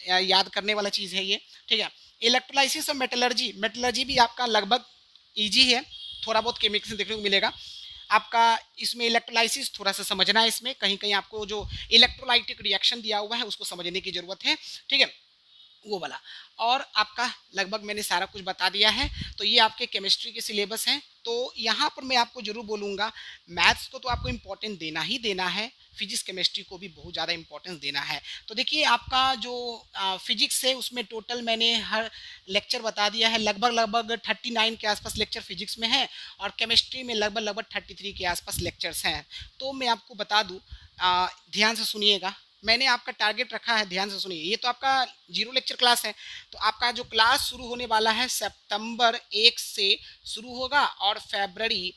याद करने वाला चीज़ है ये। ठीक है। इलेक्ट्रोलाइसिस और मेटलर्जी, मेटलर्जी भी आपका लगभग ईजी है, थोड़ा बहुत केमिकल देखने को मिलेगा आपका। इसमें इलेक्ट्रोलाइसिस थोड़ा सा समझना है, इसमें कहीं कहीं आपको जो इलेक्ट्रोलाइटिक रिएक्शन दिया हुआ है उसको समझने की जरूरत है। ठीक है, वो वाला। और आपका लगभग मैंने सारा कुछ बता दिया है। तो ये आपके केमिस्ट्री के सिलेबस हैं। तो यहाँ पर मैं आपको जरूर बोलूँगा, मैथ्स को तो आपको इम्पोर्टेंस देना ही देना है, फिजिक्स केमिस्ट्री को भी बहुत ज़्यादा इंपॉर्टेंस देना है। तो देखिए, आपका जो फिजिक्स है उसमें टोटल मैंने हर लेक्चर बता दिया है, लगभग 39 के आसपास लेक्चर फिजिक्स में है, और केमिस्ट्री में लगभग 33 के आसपास लेक्चर्स हैं। तो मैं आपको बता दूँ, ध्यान से सुनिएगा, मैंने आपका टारगेट रखा है, ध्यान से सुनिए। ये तो आपका 0 लेक्चर क्लास है, तो आपका जो क्लास शुरू होने वाला है सितंबर 1 से शुरू होगा और फरवरी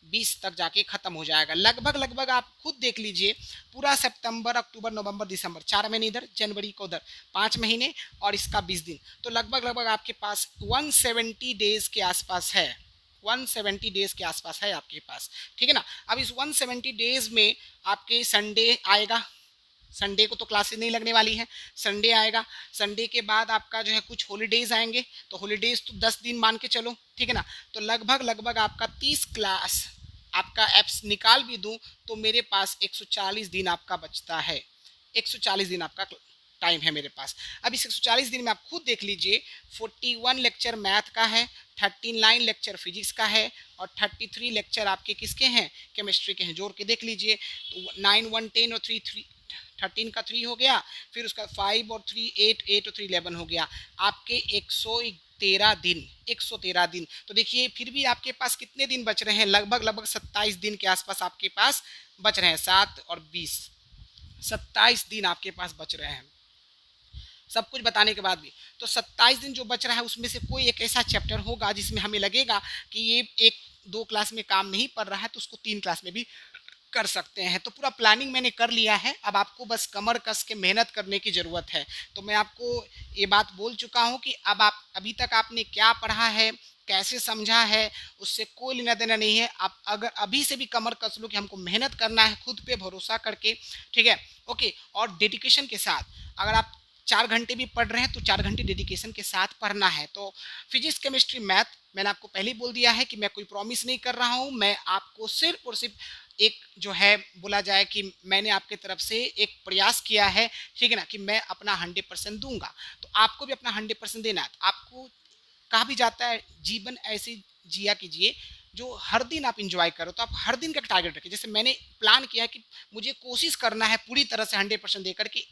20 तक जाके खत्म हो जाएगा। लगभग आप खुद देख लीजिए, पूरा सितंबर, अक्टूबर, नवंबर, दिसंबर, 4 महीने इधर, जनवरी को उधर 5 महीने, और इसका 20 दिन, तो लगभग आपके पास 170 डेज के आसपास है। 170 डेज के आसपास है आपके पास। ठीक है ना। अब इस 170 डेज में आपके संडे आएगा, संडे को तो क्लासेस नहीं लगने वाली है, संडे आएगा, संडे के बाद आपका जो है कुछ हॉलीडेज आएंगे, तो हॉलीडेज तो 10 दिन मान के चलो। ठीक है ना। तो लगभग आपका 30 क्लास आपका एप्स निकाल भी दूं तो मेरे पास 140 दिन आपका बचता है। 140 दिन आपका टाइम है मेरे पास। अब इस 140 दिन में आप खुद देख लीजिए, 41 लेक्चर मैथ का है, 39 लेक्चर फिजिक्स का है, और 33 लेक्चर आपके किसके हैं, केमिस्ट्री के हैं। जोड़ के देख लीजिए, तो 9, 1, 10 और 3 13 का 3 हो गया, फिर उसका 5 और 3 8, 8 और 3 11 हो गया। आपके 113 दिन, 113 दिन। तो देखिए, फिर भी आपके पास कितने दिन बच रहे हैं, लगभग 27 दिन के आसपास आपके पास बच रहे हैं। 7 और 20, 27 दिन आपके पास बच रहे हैं, सब कुछ बताने के बाद भी। तो 27 दिन जो बच रहा है उसमें से कोई एक ऐसा चैप्टर होगा जिसमें हमें लगेगा कि ये 1-2 क्लास में काम नहीं पड़ रहा है, तो उसको 3 क्लास में भी कर सकते हैं। तो पूरा प्लानिंग मैंने कर लिया है, अब आपको बस कमर कस के मेहनत करने की ज़रूरत है। तो मैं आपको ये बात बोल चुका हूँ कि अब आप अभी तक आपने क्या पढ़ा है, कैसे समझा है, उससे कोई लेना देना नहीं है। आप अगर अभी से भी कमर कस लो कि हमको मेहनत करना है, खुद पे भरोसा करके, ठीक है, ओके, और डेडिकेशन के साथ, अगर आप 4 घंटे भी पढ़ रहे हैं तो 4 घंटे डेडिकेशन के साथ पढ़ना है। तो फिजिक्स, केमिस्ट्री, मैथ, मैंने आपको पहले ही बोल दिया है कि मैं कोई प्रॉमिस नहीं कर रहा हूँ, मैं आपको सिर्फ और सिर्फ एक जो है बोला जाए कि मैंने आपके तरफ से एक प्रयास किया है, ठीक है ना, कि मैं अपना 100% दूंगा। तो आपको भी अपना 100% देना है। तो आपको कहा भी जाता है, जीवन ऐसे जिया कीजिए जो हर दिन आप इंजॉय करो। तो आप हर दिन का टारगेट रखिए। जैसे मैंने प्लान किया है कि मुझे कोशिश करना है पूरी तरह से 100% देकर कि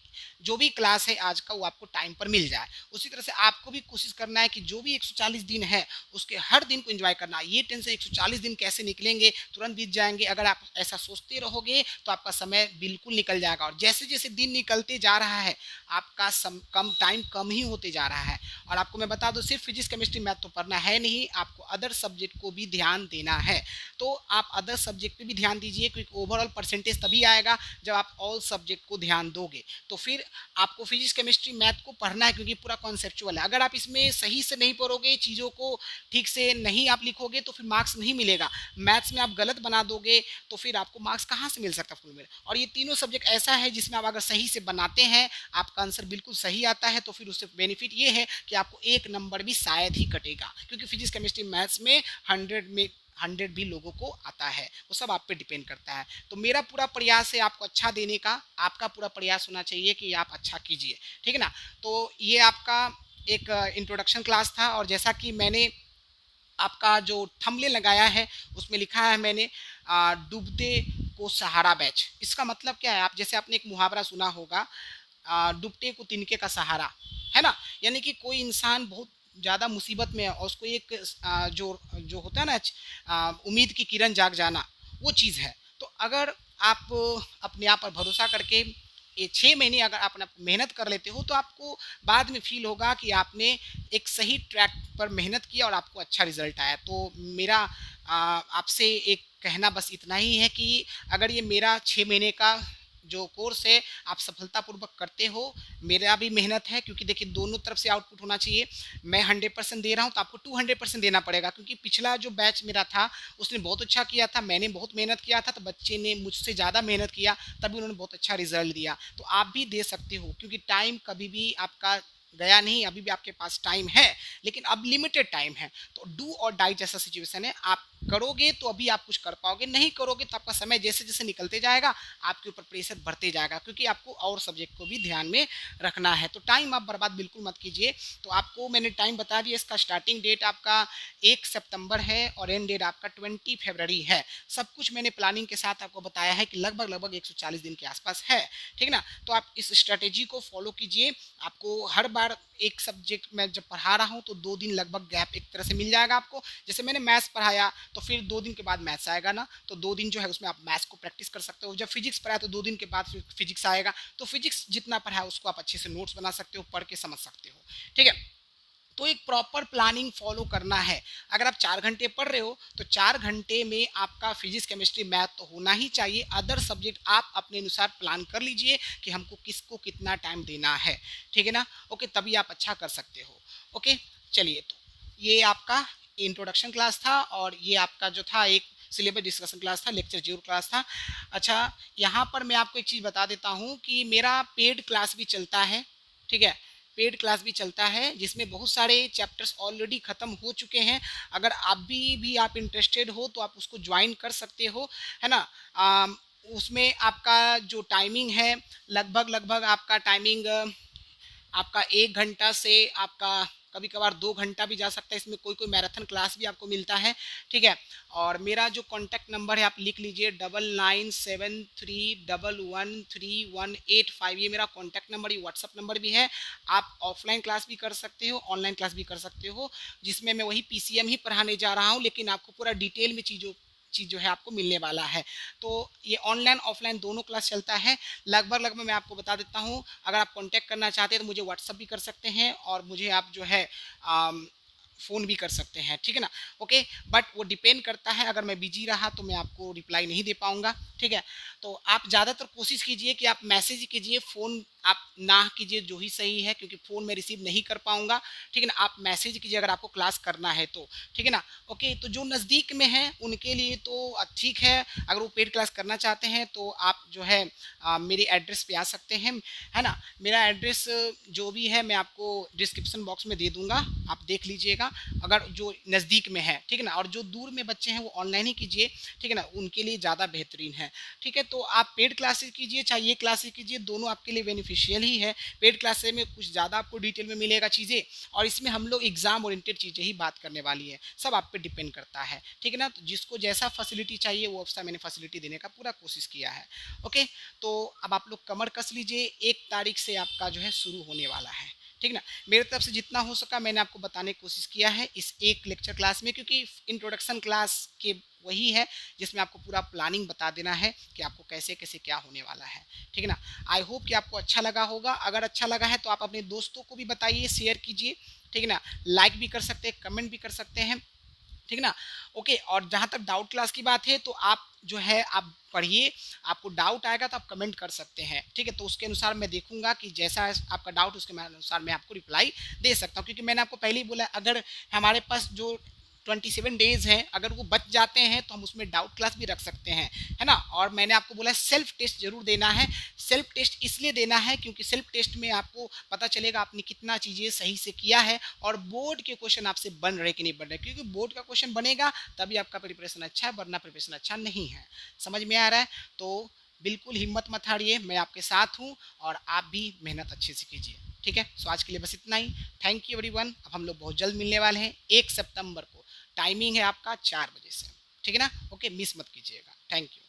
जो भी क्लास है आज का वो आपको टाइम पर मिल जाए। उसी तरह से आपको भी कोशिश करना है कि जो भी 140 दिन है उसके हर दिन को एंजॉय करना है। ये टेंशन 140 दिन कैसे निकलेंगे, तुरंत बीत जाएंगे, अगर आप ऐसा सोचते रहोगे तो आपका समय बिल्कुल निकल जाएगा। और जैसे जैसे दिन निकलते जा रहा है आपका कम टाइम कम ही होते जा रहा है। और आपको मैं बता दूं, सिर्फ फिजिक्स, केमिस्ट्री, मैथ तो पढ़ना है नहीं, आपको अदर सब्जेक्ट को भी ध्यान देना है। तो आप अदर सब्जेक्ट पे भी ध्यान दीजिए, क्योंकि ओवरऑल परसेंटेज तभी आएगा जब आप ऑल सब्जेक्ट को ध्यान दोगे। तो फिर आपको फिजिक्स केमिस्ट्री मैथ को पढ़ना है, क्योंकि पूरा कॉन्सेप्चुअल है। अगर आप इसमें सही से नहीं पढ़ोगे, चीज़ों को ठीक से नहीं आप लिखोगे, तो फिर मार्क्स नहीं मिलेगा। मैथ्स में आप गलत बना दोगे तो फिर आपको मार्क्स कहाँ से मिल सकता है फुल में। और ये तीनों सब्जेक्ट ऐसा है जिसमें आप अगर सही से बनाते हैं, आपका आंसर बिल्कुल सही आता है, तो फिर उससे बेनिफिट ये है कि आपको 1 नंबर भी शायद ही कटेगा, क्योंकि फिजिक्स केमिस्ट्री मैथ्स में 100 भी लोगों को आता है। वो सब आप पे डिपेंड करता है। तो मेरा पूरा प्रयास है आपको अच्छा देने का, आपका पूरा प्रयास होना चाहिए कि आप अच्छा कीजिए, ठीक है ना। तो ये आपका एक इंट्रोडक्शन क्लास था, और जैसा कि मैंने आपका जो थंबनेल लगाया है उसमें लिखा है मैंने डूबते को सहारा बैच। इसका मतलब क्या है, आप जैसे आपने एक मुहावरा सुना होगा, डूबते को तिनके का सहारा, है ना। यानी कि कोई इंसान बहुत ज़्यादा मुसीबत में है और उसको एक जो जो होता है ना, उम्मीद की किरण जाग जाना, वो चीज़ है। तो अगर आप अपने आप पर भरोसा करके ये 6 महीने अगर आप मेहनत कर लेते हो, तो आपको बाद में फील होगा कि आपने एक सही ट्रैक पर मेहनत किया और आपको अच्छा रिजल्ट आया। तो मेरा आपसे एक कहना बस इतना ही है कि अगर ये मेरा 6 महीने का जो कोर्स है आप सफलतापूर्वक करते हो, मेरा भी मेहनत है, क्योंकि देखिए दोनों तरफ से आउटपुट होना चाहिए। मैं 100% दे रहा हूँ तो आपको 200% देना पड़ेगा, क्योंकि पिछला जो बैच मेरा था उसने बहुत अच्छा किया था, मैंने बहुत मेहनत किया था, तो बच्चे ने मुझसे ज़्यादा मेहनत किया, तभी उन्होंने बहुत अच्छा रिजल्ट दिया। तो आप भी दे सकते हो, क्योंकि टाइम कभी भी आपका गया नहीं, अभी भी आपके पास टाइम है, लेकिन अब लिमिटेड टाइम है। तो डू और डाई जैसा सिचुएशन है, आप करोगे तो अभी आप कुछ कर पाओगे, नहीं करोगे तो आपका समय जैसे जैसे निकलते जाएगा आपके ऊपर प्रेशर बढ़ते जाएगा, क्योंकि आपको और सब्जेक्ट को भी ध्यान में रखना है। तो टाइम आप बर्बाद बिल्कुल मत कीजिए। तो आपको मैंने टाइम बता दिया, इसका स्टार्टिंग डेट आपका 1 सितंबर है और एंड डेट आपका 20 फरवरी है। सब कुछ मैंने प्लानिंग के साथ आपको बताया है कि लगभग लगभग 140 दिन के आसपास है, ठीक ना। तो आप इस स्ट्रेटेजी को फॉलो कीजिए। आपको हर बार एक सब्जेक्ट में जब पढ़ा रहा हूँ तो 2 दिन लगभग गैप एक तरह से मिल जाएगा आपको। जैसे मैंने मैथ्स पढ़ाया तो फिर 2 दिन के बाद मैथ्स आएगा ना, तो 2 दिन जो है उसमें आप मैथ्स को प्रैक्टिस कर सकते हो। जब फिजिक्स पढ़ाया तो 2 दिन के बाद फिर फिजिक्स आएगा, तो फिजिक्स जितना पढ़ा है उसको आप अच्छे से नोट्स बना सकते हो, पढ़ के समझ सकते हो, ठीक है। तो एक प्रॉपर प्लानिंग फॉलो करना है। अगर आप 4 घंटे पढ़ रहे हो तो 4 घंटे में आपका फिजिक्स केमिस्ट्री मैथ तो होना ही चाहिए। अदर सब्जेक्ट आप अपने अनुसार प्लान कर लीजिए कि हमको किसको कितना टाइम देना है, ठीक है ना। ओके, तभी आप अच्छा कर सकते हो। ओके, चलिए, तो ये आपका इंट्रोडक्शन क्लास था, और ये आपका जो था एक सिलेबस डिस्कशन क्लास था, लेक्चर 0 क्लास था। अच्छा, यहाँ पर मैं आपको एक चीज़ बता देता हूँ कि मेरा पेड क्लास भी चलता है, ठीक है। पेड क्लास भी चलता है जिसमें बहुत सारे चैप्टर्स ऑलरेडी ख़त्म हो चुके हैं। अगर आप भी आप इंटरेस्टेड हो तो आप उसको ज्वाइन कर सकते हो, है ना। उसमें आपका जो टाइमिंग है, लगभग लगभग आपका टाइमिंग आपका 1 घंटा से आपका कभी कभार 2 घंटा भी जा सकता है। इसमें कोई कोई मैराथन क्लास भी आपको मिलता है, ठीक है। और मेरा जो कॉन्टैक्ट नंबर है आप लिख लीजिए, 9973113185। ये मेरा कॉन्टैक्ट नंबर, ये व्हाट्सअप नंबर भी है। आप ऑफलाइन क्लास भी कर सकते हो, ऑनलाइन क्लास भी कर सकते हो, जिसमें मैं वही पीसीएम ही पढ़ाने जा रहा हूँ, लेकिन आपको पूरा डिटेल में चीज़ जो है आपको मिलने वाला है। तो ये ऑनलाइन ऑफलाइन दोनों क्लास चलता है। लगभग लगभग मैं आपको बता देता हूँ, अगर आप कांटेक्ट करना चाहते हैं तो मुझे व्हाट्सअप भी कर सकते हैं, और मुझे आप जो है फ़ोन भी कर सकते हैं, ठीक है ना। ओके, बट वो डिपेंड करता है, अगर मैं बिजी रहा तो मैं आपको रिप्लाई नहीं दे पाऊँगा, ठीक है। तो आप ज़्यादातर कोशिश कीजिए कि आप मैसेज कीजिए, फ़ोन आप ना कीजिए, जो ही सही है, क्योंकि फ़ोन मैं रिसीव नहीं कर पाऊँगा, ठीक है ना। आप मैसेज कीजिए अगर आपको क्लास करना है तो, ठीक है ना। ओके, तो जो नज़दीक में है उनके लिए तो ठीक है। अगर वो पेड क्लास करना चाहते हैं तो आप जो है मेरे एड्रेस पे आ सकते हैं, है ना। मेरा एड्रेस जो भी है मैं आपको डिस्क्रिप्शन बॉक्स में दे दूँगा, आप देख लीजिएगा, अगर जो नज़दीक में है, ठीक है ना। और जो दूर में बच्चे हैं वो ऑनलाइन ही कीजिए, ठीक है ना, उनके लिए ज़्यादा बेहतरीन है, ठीक है। तो आप पेड क्लासेस कीजिए चाहे ये क्लासेस कीजिए, दोनों आपके लिए बेनिफिशियल ही है। पेड क्लासेस में कुछ ज़्यादा आपको डिटेल में मिलेगा चीज़ें, और इसमें हम लोग एग्जाम ओरिएंटेड चीज़ें ही बात करने वाली है, सब आप पे डिपेंड करता है, ठीक है ना। तो जिसको जैसा फैसिलिटी चाहिए वो वैसा मैंने फैसिलिटी देने का पूरा कोशिश किया है। ओके, तो अब आप लोग कमर कस लीजिए, 1 तारीख से आपका जो है शुरू होने वाला है, ठीक ना। मेरे तरफ से जितना हो सका मैंने आपको बताने की कोशिश किया है इस एक लेक्चर क्लास में, क्योंकि इंट्रोडक्शन क्लास के वही है जिसमें आपको पूरा प्लानिंग बता देना है कि आपको कैसे कैसे क्या होने वाला है, ठीक है ना। आई होप कि आपको अच्छा लगा होगा। अगर अच्छा लगा है तो आप अपने दोस्तों को भी बताइए, शेयर कीजिए, ठीक है ना। लाइक भी कर सकते हैं, कमेंट भी कर सकते हैं, ठीक ना। ओके, और जहाँ तक डाउट क्लास की बात है तो आप जो है आप पढ़िए, आपको डाउट आएगा तो आप कमेंट कर सकते हैं, ठीक है। तो उसके अनुसार मैं देखूंगा कि जैसा है आपका डाउट उसके अनुसार मैं आपको रिप्लाई दे सकता हूँ, क्योंकि मैंने आपको पहले ही बोला अगर हमारे पास जो 27 डेज हैं अगर वो बच जाते हैं तो हम उसमें डाउट क्लास भी रख सकते हैं, है ना। और मैंने आपको बोला सेल्फ टेस्ट जरूर देना है। सेल्फ टेस्ट इसलिए देना है क्योंकि सेल्फ टेस्ट में आपको पता चलेगा आपने कितना चीज़ें सही से किया है और बोर्ड के क्वेश्चन आपसे बन रहे कि नहीं बन रहे, क्योंकि बोर्ड का क्वेश्चन बनेगा तभी आपका प्रिपरेशन अच्छा है, वरना प्रिपरेशन अच्छा नहीं है। समझ में आ रहा है? तो बिल्कुल हिम्मत मत हारिए, मैं आपके साथ हूँ और आप भी मेहनत अच्छे से कीजिए, ठीक है। सो आज के लिए बस इतना ही। Thank you everyone. अब हम लोग बहुत जल्द मिलने वाले हैं 1 सितंबर को। टाइमिंग है आपका 4 बजे से, ठीक है ना। ओके, मिस मत कीजिएगा। Thank you.